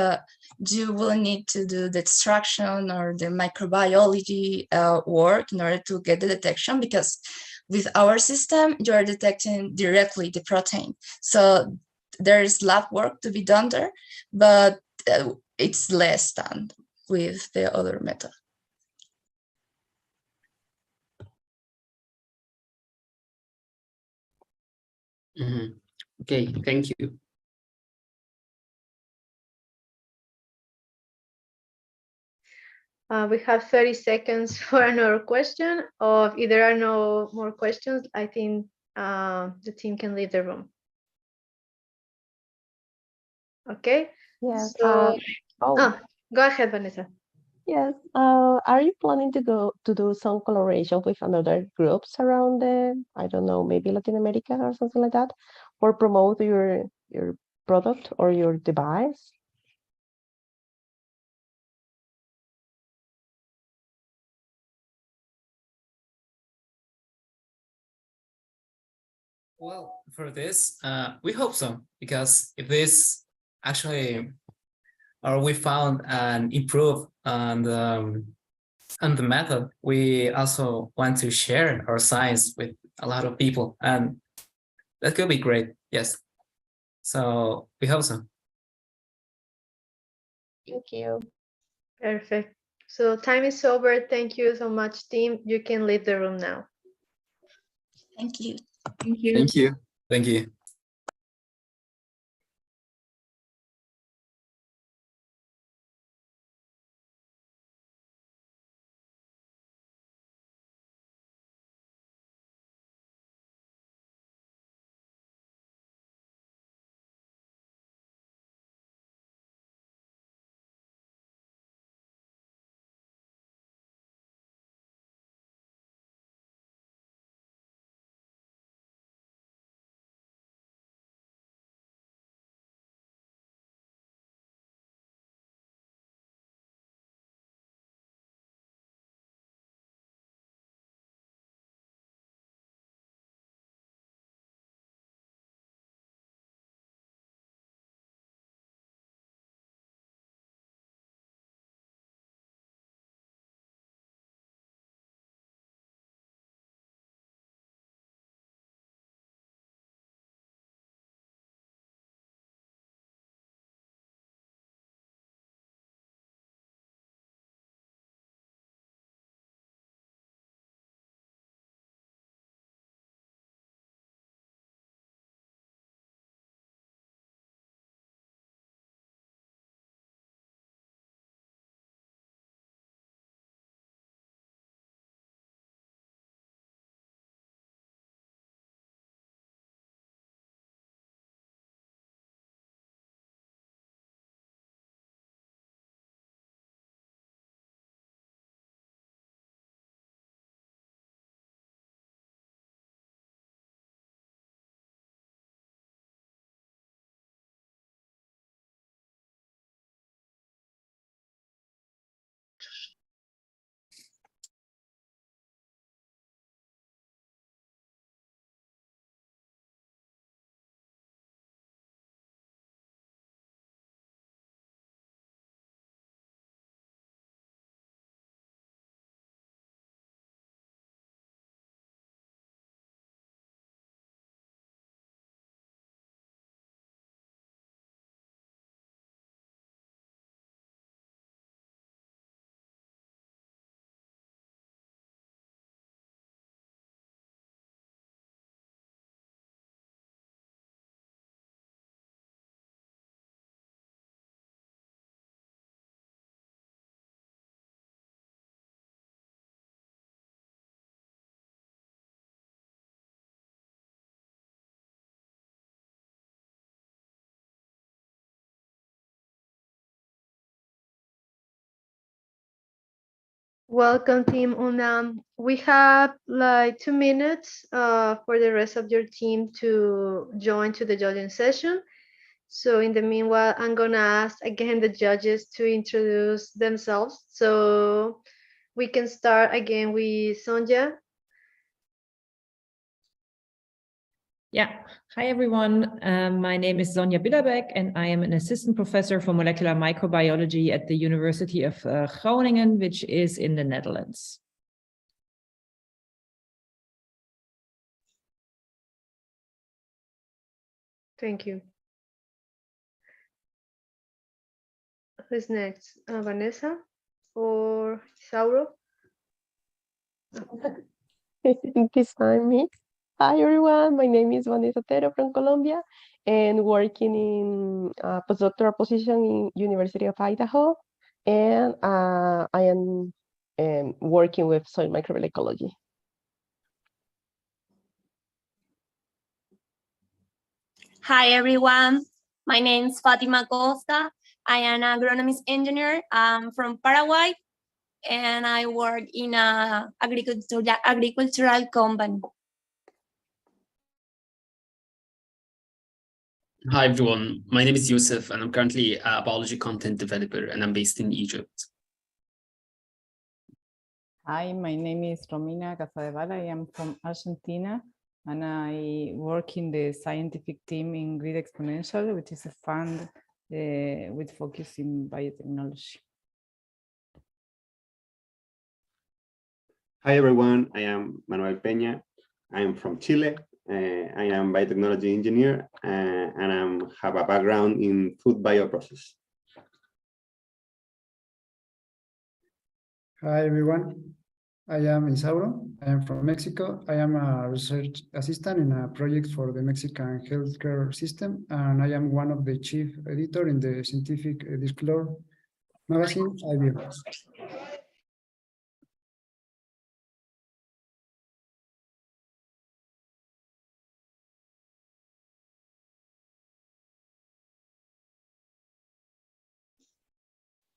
you will need to do the extraction or the microbiology work in order to get the detection, because with our system, you are detecting directly the protein. So there is lab work to be done there, but it's less than with the other method. Okay, thank you. We have 30 seconds for another question, or if there are no more questions, I think the team can leave the room. Okay. Yes. So, go ahead, Vanessa. Yes. Are you planning to do some collaboration with another groups around I don't know, maybe Latin America or something like that, or promote your product or your device? Well, for this, we hope so, because if this actually, or we found an improve on the method, we also want to share our science with a lot of people, and that could be great. Yes. So we hope so. Thank you. Perfect. So time is over. Thank you so much, team. You can leave the room now. Thank you. Thank you. Thank you. Thank you. Welcome, team UNAM. We have like 2 minutes for the rest of your team to join to the judging session. So in the meanwhile, I'm gonna ask again the judges to introduce themselves. So we can start again with Sonja. Yeah. Hi, everyone. My name is Sonja Billerbeck, and I am an assistant professor for molecular microbiology at the University of Groningen, which is in the Netherlands. Thank you. Who's next? Vanessa or Isauro? I think it's time me. Hi everyone, my name is Vanessa Otero from Colombia and working in a postdoctoral position in University of Idaho, and I am working with soil microbial ecology. Hi everyone, my name is Fatima Costa. I am an agronomist engineer from Paraguay, and I work in a agricultural company. Hi, everyone. My name is Yusuf, and I'm currently a biology content developer, and I'm based in Egypt. Hi, my name is Romina Casadevall. I am from Argentina, and I work in the scientific team in Grid Exponential, which is a fund with focus in biotechnology. Hi, everyone. I am Manuel Peña. I am from Chile. I am biotechnology engineer, and I have a background in food bioprocess. Hi, everyone. I am Isauro. I am from Mexico. I am a research assistant in a project for the Mexican healthcare system, and I am one of the chief editor in the scientific disclosure magazine, iGEM.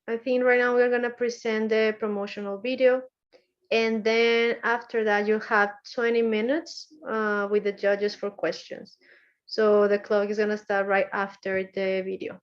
I think right now we're gonna present the promotional video, and then after that you'll have 20 minutes with the judges for questions. So the clock is gonna start right after the video.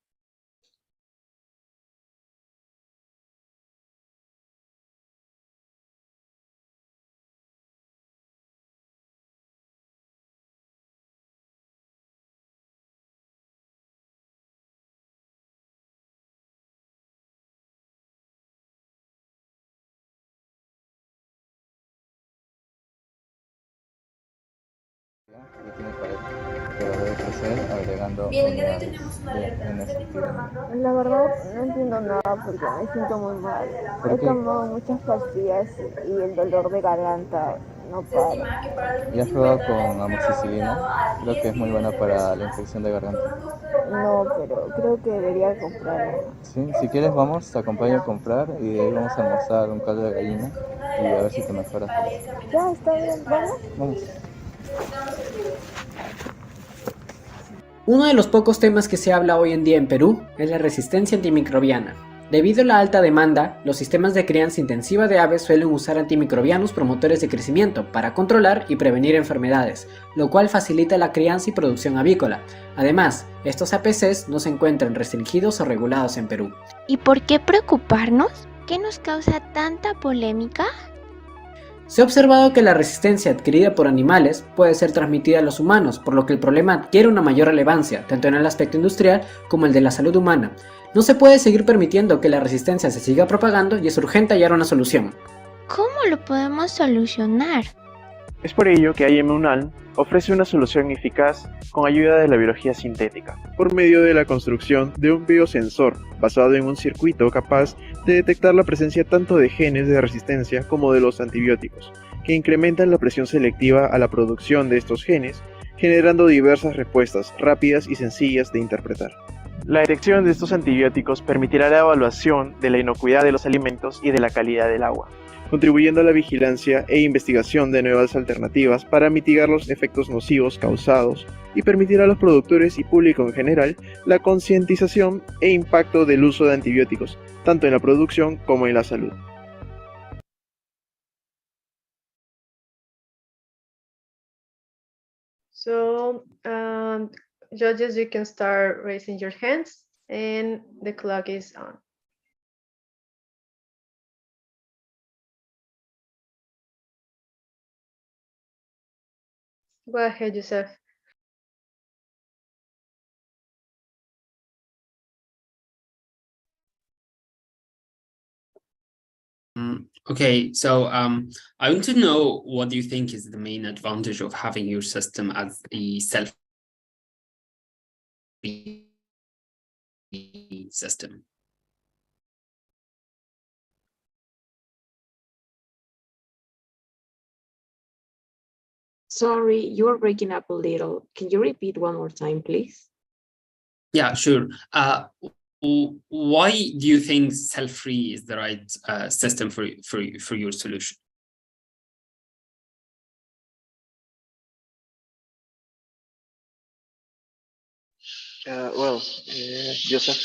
que tiene pared, pero debe crecer agregando Bien, el día de hoy unidades tenemos una de alerta. genes Nuestra epidemia. La verdad no entiendo nada porque me siento muy mal. ¿Por He qué? tomado muchas pastillas y el dolor de garganta no Se para. estima que para ¿Y has probado 2050 con el mundo habrá amoxicilina? aumentado a Creo que 10 es muy buena millones de para la personas, infección de garganta. con un costo de más de No, 2 pero billones creo que de debería comprar dólares. una. Sí, si quieres vamos, te acompaño a comprar y de ahí vamos a almorzar un caldo de gallina Con una de y a ver las si 10 te mejoras más. principales Ya, amenazas está bien, directas para la ¿vamos? salud. Vamos. Estamos seguros. Uno de los pocos temas que se habla hoy en día en Perú es la resistencia antimicrobiana. Debido a la alta demanda, los sistemas de crianza intensiva de aves suelen usar antimicrobianos promotores de crecimiento para controlar y prevenir enfermedades, lo cual facilita la crianza y producción avícola. Además, estos APCs no se encuentran restringidos o regulados en Perú. ¿Y por qué preocuparnos? ¿Qué nos causa tanta polémica? Se ha observado que la resistencia adquirida por animales puede ser transmitida a los humanos, por lo que el problema adquiere una mayor relevancia, tanto en el aspecto industrial como el de la salud humana. No se puede seguir permitiendo que la resistencia se siga propagando y es urgente hallar una solución. ¿Cómo lo podemos solucionar? Es por ello que UNALM ofrece una solución eficaz con ayuda de la biología sintética, por medio de la construcción de un biosensor basado en un circuito capaz de detectar la presencia tanto de genes de resistencia como de los antibióticos, que incrementan la presión selectiva a la producción de estos genes, generando diversas respuestas rápidas y sencillas de interpretar. La detección de estos antibióticos permitirá la evaluación de la inocuidad de los alimentos y de la calidad del agua, contribuyendo a la vigilancia e investigación de nuevas alternativas para mitigar los efectos nocivos causados y permitir a los productores y público en general la concientización e impacto del uso de antibióticos, tanto en la producción como en la salud. So judges, you can start raising your hands and the clock is on. Go ahead, Joseph. Okay, so I want to know, what do you think is the main advantage of having your system as a self system? Sorry, you're breaking up a little. Can you repeat one more time, please? Yeah, sure. Why do you think self-free is the right system for your solution? Joseph,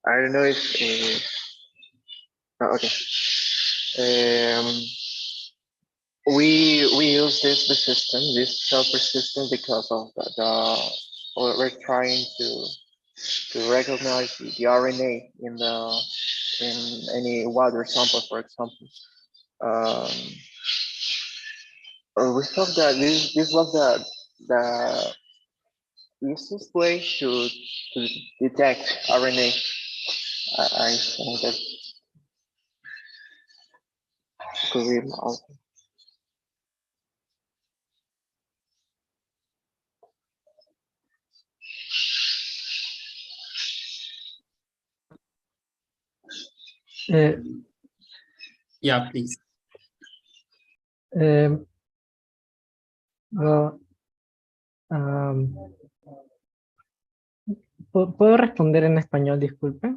I don't know if. Okay. We use this self-free system, because of we're trying to recognize the RNA in any water sample, for example. We thought that this was the easiest way to detect RNA. I think that could be also. Yeah, please. Well, ¿puedo responder en español, disculpe?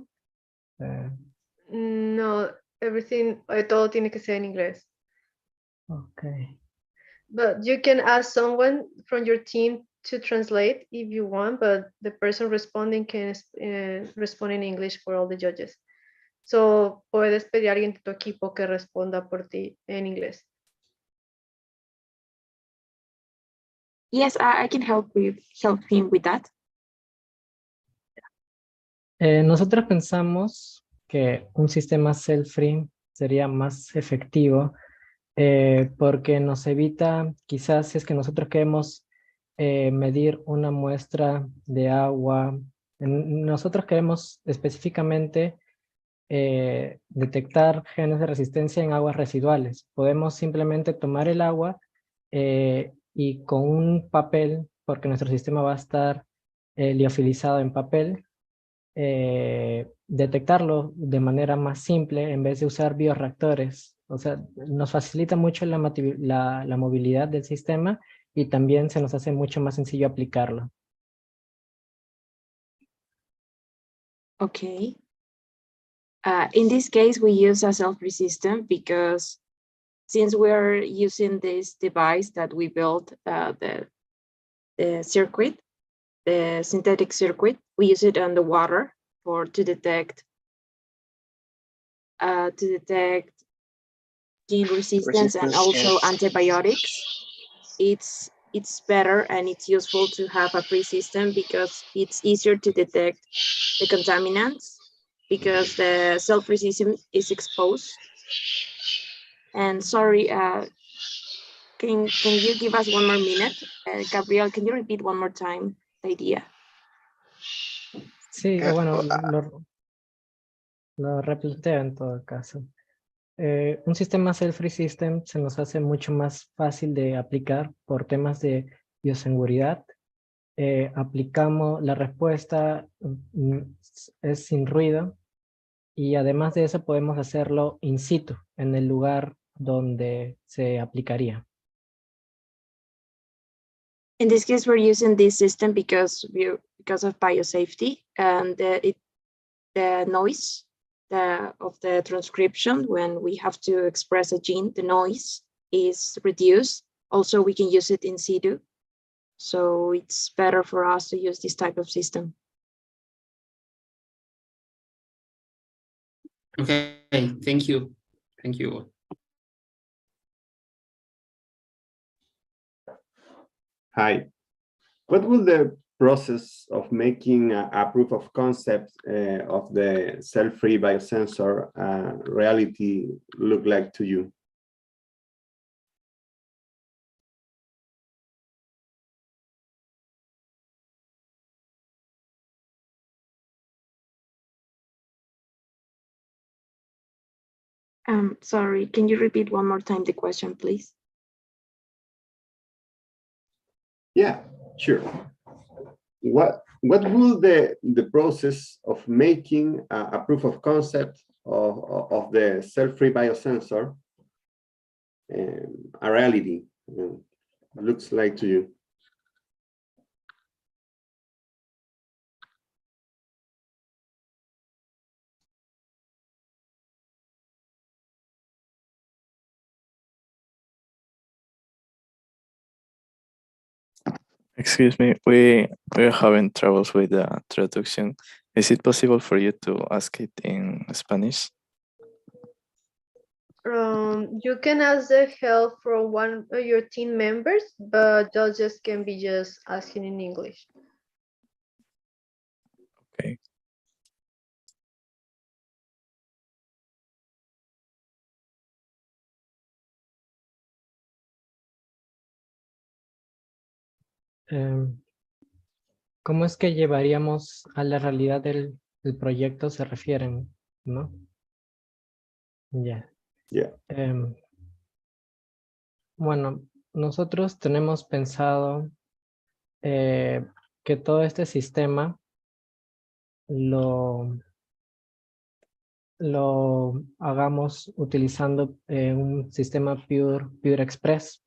No, everything, todo tiene que ser en inglés. Okay. But you can ask someone from your team to translate if you want, but the person responding can respond in English for all the judges. So, puedes pedir a alguien de tu equipo que responda por ti en inglés. Yes, I can help him with that. Nosotros pensamos que un sistema self-free sería más efectivo porque nos evita, quizás si es que nosotros queremos medir una muestra de agua, nosotros queremos específicamente detectar genes de resistencia en aguas residuales. Podemos simplemente tomar el agua y con un papel, porque nuestro sistema va a estar liofilizado en papel, detectarlo de manera más simple en vez de usar bioreactores. O sea, nos facilita mucho la movilidad del sistema y también se nos hace mucho más sencillo aplicarlo. Okay. In this case, we use a self-free system because since we are using this device that we built, the circuit, the synthetic circuit, we use it on the water to detect gene resistance and also antibiotics. It's better and it's useful to have a free system because it's easier to detect the contaminants because the self-free system is exposed. And sorry, can you give us one more minute? Gabriel, can you repeat one more time the idea? Sí, bueno, lo replanteo en todo caso. Un sistema self-free system se nos hace mucho más fácil de aplicar por temas de bioseguridad. Aplicamos la respuesta, es sin ruido, y además de eso podemos hacerlo in situ, en el lugar donde se aplicaría. In this case, we're using this system because of biosafety and the noise of the transcription when we have to express a gene, the noise is reduced. Also, we can use it in situ. So it's better for us to use this type of system. Okay, thank you. Thank you. Hi. What would the process of making a proof of concept of the cell-free biosensor reality look like to you? Sorry, can you repeat one more time the question, please? Yeah, sure. What will the process of making a proof of concept of the cell-free biosensor a reality looks like to you? Excuse me, we're having troubles with the traduction. Is it possible for you to ask it in Spanish? You can ask the help from one of your team members, but that just can be just asking in English. Okay. ¿Cómo es que llevaríamos a la realidad del proyecto se refieren, no? Ya. Yeah. Bueno, nosotros tenemos pensado que todo este sistema lo hagamos utilizando un sistema Pure Express.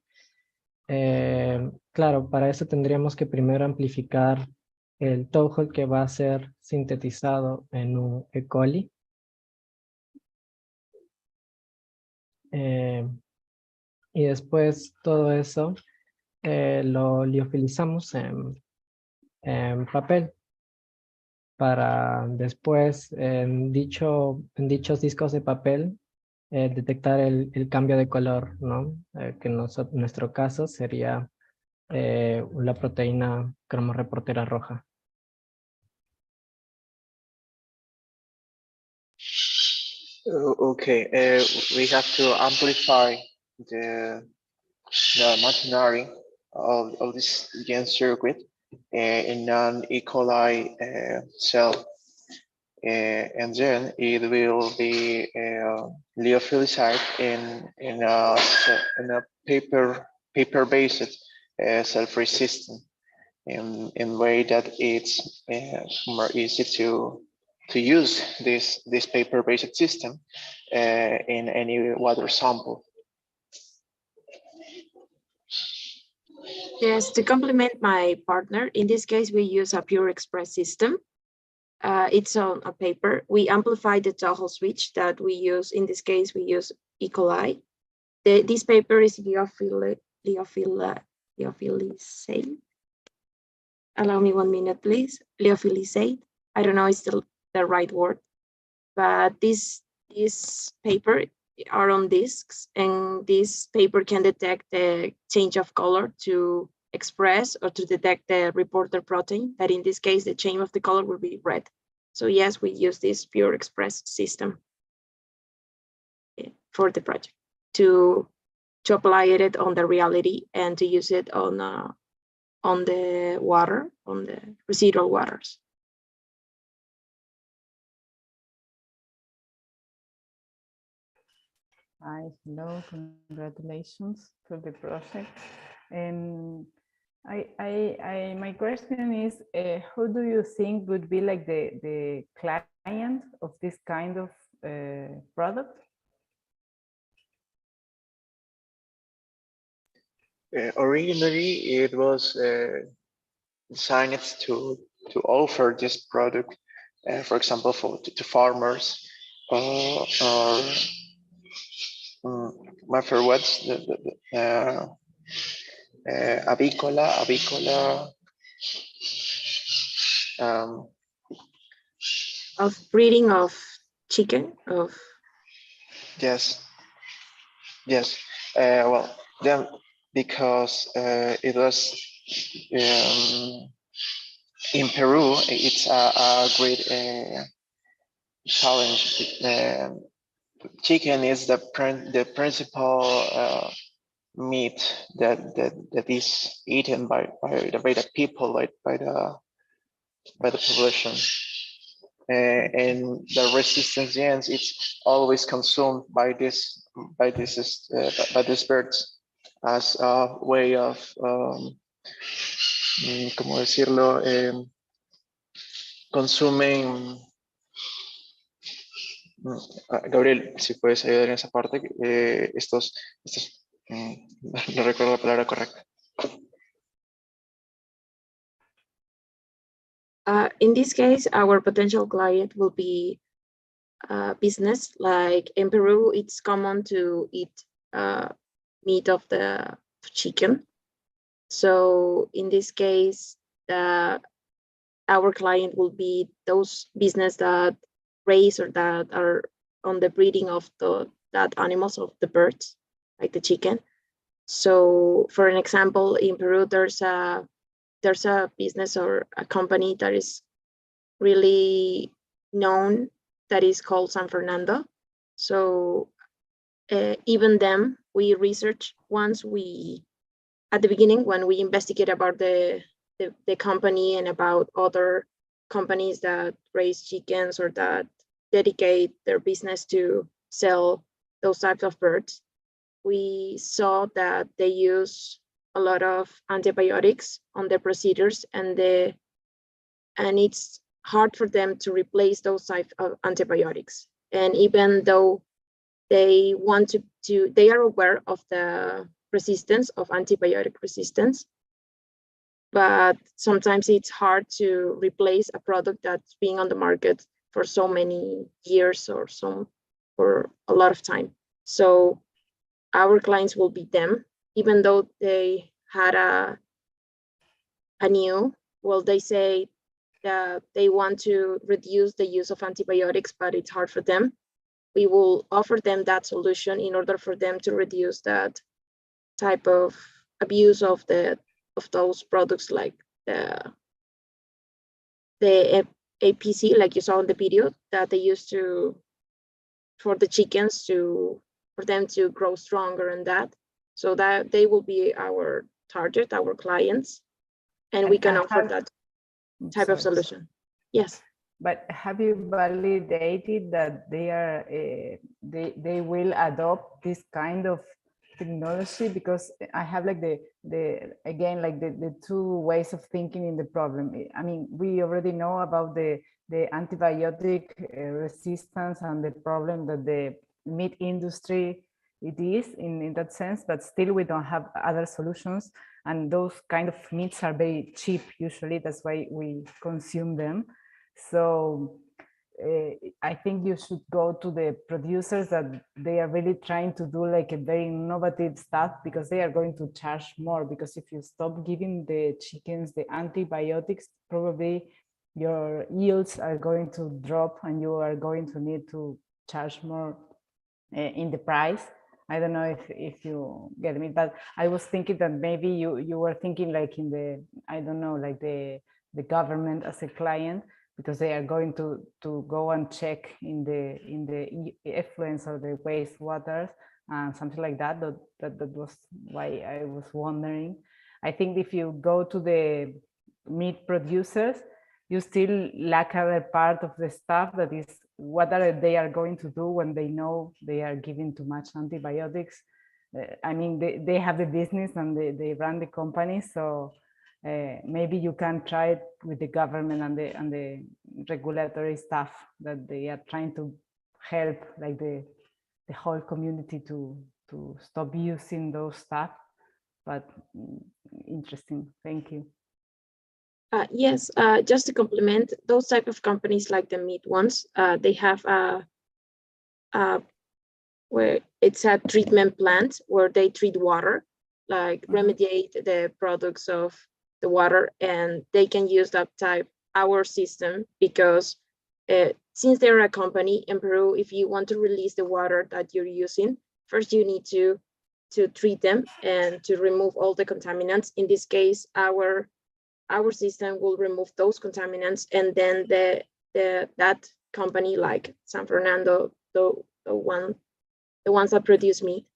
Claro, para eso tendríamos que primero amplificar el TOEFL que va a ser sintetizado en un E. coli. Y después todo eso lo liofilizamos en papel para después en dichos discos de papel detectar el cambio de color, ¿no? Que en nuestro caso sería la proteína cromorreportera roja. Okay, we have to amplify the machinery of this gen circuit in an E. coli cell. And then it will be lyophilized in a paper-based cell-free system in way that it's more easy to use this paper-based system in any water sample. Yes, to complement my partner, in this case, we use a Pure Express system. It's on a paper. We amplify the toggle switch that we use. In this case, we use E. coli. This paper is lyophilized. Allow me 1 minute, please. Lyophilized. I don't know if it's the right word, but this paper are on discs, and this paper can detect the change of color to express or to detect the reporter protein, that in this case, the change of the color will be red. So yes, we use this Pure Express system for the project to apply it on the reality and to use it on the water, on the residual waters. Hi, hello, congratulations for the project. And my question is, who do you think would be like the client of this kind of product? Originally, it was designed to offer this product, for example, to farmers or for what's the avícola of breeding of chicken of yes well then because it was in Peru, it's a great challenge. Chicken is the principal meat that is eaten by the people, like by the population. And the resistance genes, it's always consumed by these birds as a way of ¿cómo decirlo? Consumen. Gabriel, si puedes ayudar en esa parte, no recuerdo la palabra correcta. In this case, our potential client will be business. Like in Peru, it's common to eat meat of the chicken. So in this case, our client will be those business that raise or that are on the breeding of that animals of the birds, like the chicken. So for an example, in Peru, there's a business or a company that is really known that is called San Fernando. So even them, we research once at the beginning when we investigate about the company and about other companies that raise chickens or that dedicate their business to sell those types of birds, we saw that they use a lot of antibiotics on their procedures, and it's hard for them to replace those types of antibiotics. And even though they want to they are aware of the resistance of antibiotic resistance, but sometimes it's hard to replace a product that's being on the market for so many years or for a lot of time. So our clients will be them, even though they had they say that they want to reduce the use of antibiotics, but it's hard for them. We will offer them that solution in order for them to reduce that type of abuse of those products, like the APC, like you saw in the video, that they used for the chickens for them to grow stronger and that. So that they will be our target, our clients, and we can offer that type of solution. Yes. But have you validated that they will adopt this kind of technology? Because I have like the two ways of thinking in the problem. I mean, we already know about the antibiotic resistance and the problem that the meat industry it is in that sense, but still we don't have other solutions, and those kind of meats are very cheap usually. That's why we consume them. So I think you should go to the producers that they are really trying to do like a very innovative stuff, because they are going to charge more. Because if you stop giving the chickens the antibiotics, probably your yields are going to drop and you are going to need to charge more in the price. I don't know if you get me, but I was thinking that maybe you were thinking like in the, I don't know, like the government as a client, because they are going to go and check in the effluents or the wastewater and something like that. That was why I was wondering. I think if you go to the meat producers, you still lack other part of the stuff, that is what they are going to do when they know they are giving too much antibiotics. I mean, they have the business and they run the company, so maybe you can try it with the government and the regulatory stuff, that they are trying to help like the whole community to stop using those stuff. But interesting, thank you. Yes, just to complement, those type of companies like the meat ones, they have where it's a treatment plant where they treat water, like remediate the products of the water, and they can use that our system, because since they're a company in Peru, if you want to release the water that you're using, first you need to treat them and to remove all the contaminants. In this case, our our system will remove those contaminants, and then that company like San Fernando, the ones that produce meat,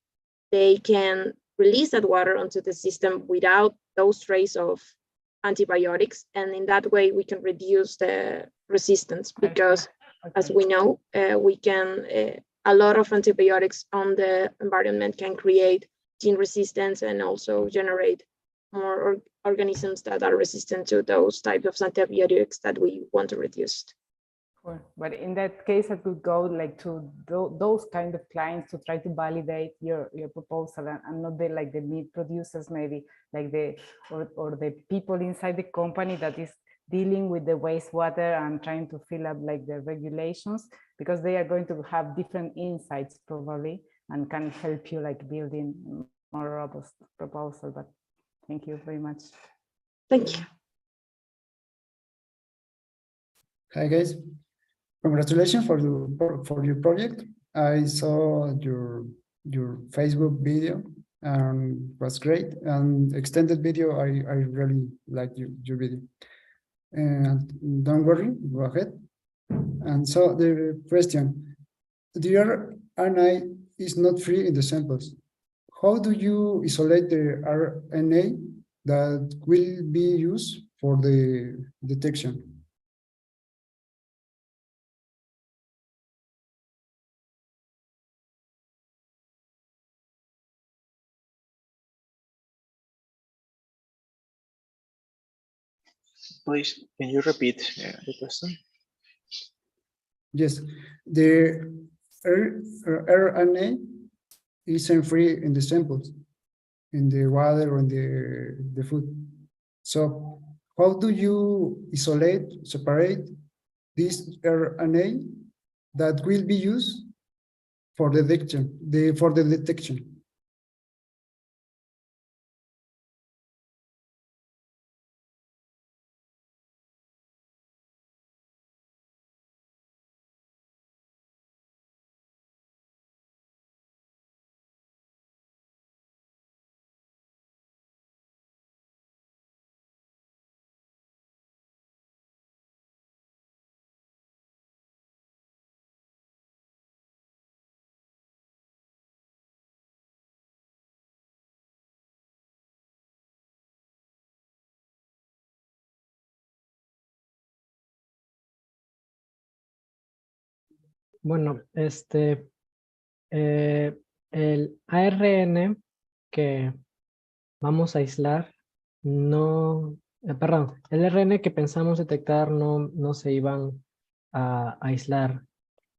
they can release that water onto the system without those trace of antibiotics, and in that way we can reduce the resistance, because as we know, a lot of antibiotics on the environment can create gene resistance and also generate more organisms that are resistant to those types of antibiotics that we want to reduce. Cool. But in that case, I could go like to those kind of clients to try to validate your proposal, and not the like the meat producers, maybe like or the people inside the company that is dealing with the wastewater and trying to fill up like the regulations, because they are going to have different insights probably and can help you like building more robust proposal. But thank you very much. Thank you. Hi guys, congratulations for your project. I saw your Facebook video and it was great, and extended video. I really like your video. And don't worry, go ahead. And so the question, the RNA is not free in the samples. How do you isolate the RNA that will be used for the detection? Please, can you repeat the question? Yes, the RNA isn't free in the samples, in the water or in the food. So how do you separate this RNA that will be used for the detection? Bueno, el ARN que vamos a aislar no, perdón, el ARN que pensamos detectar no se iban a aislar.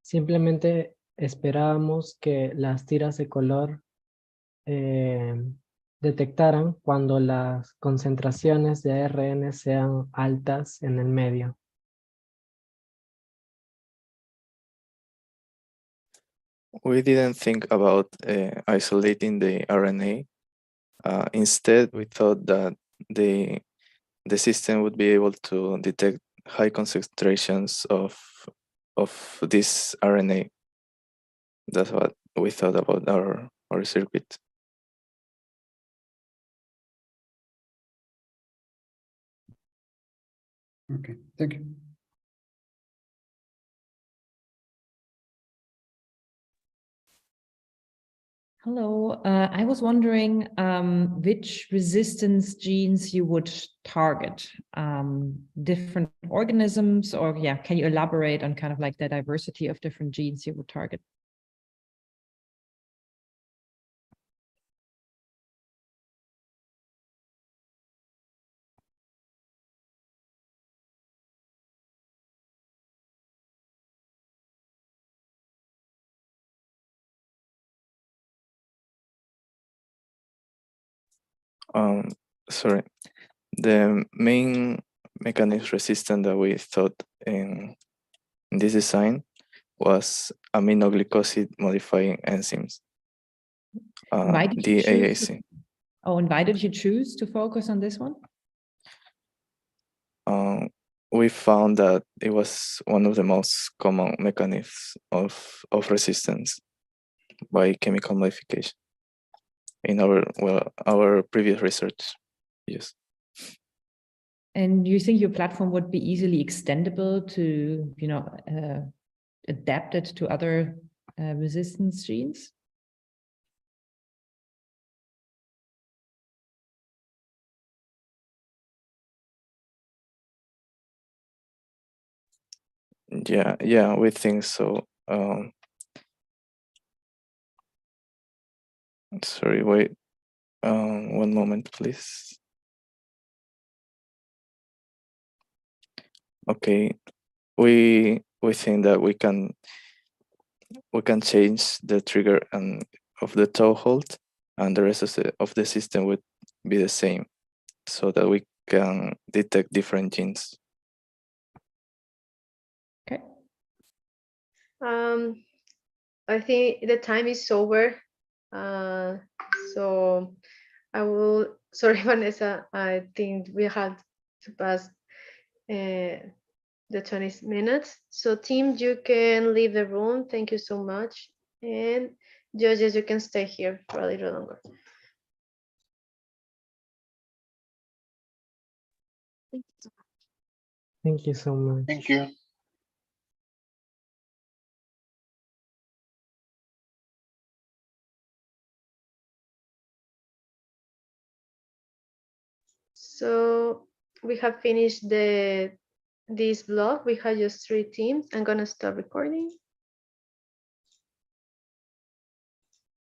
Simplemente esperábamos que las tiras de color detectaran cuando las concentraciones de ARN sean altas en el medio. We didn't think about isolating the RNA. Instead, we thought that the system would be able to detect high concentrations of this RNA. That's what we thought about our circuit. Okay, thank you. Hello, I was wondering which resistance genes you would target, different organisms, or yeah, can you elaborate on kind of like the diversity of different genes you would target? Sorry, the main mechanism resistant that we thought in this design was aminoglycoside modifying enzymes, Why did the you choose AAC. Oh, and why did you choose to focus on this one? We found that it was one of the most common mechanisms of resistance by chemical modification in our previous research. Yes. And you think your platform would be easily extendable to, you know, adapted to other resistance genes? Yeah, we think so. Sorry, wait. One moment, please. Okay, we think that we can change the trigger and of the toehold, and the rest of the system would be the same, so that we can detect different genes. Okay. I think the time is over. So I will, sorry, Vanessa, I think we had to pass the 20 minutes. So team, you can leave the room. Thank you so much. And judges, you can stay here for a little longer. Thank you so much. Thank you. So we have finished this blog. We have just 3 teams. I'm gonna stop recording.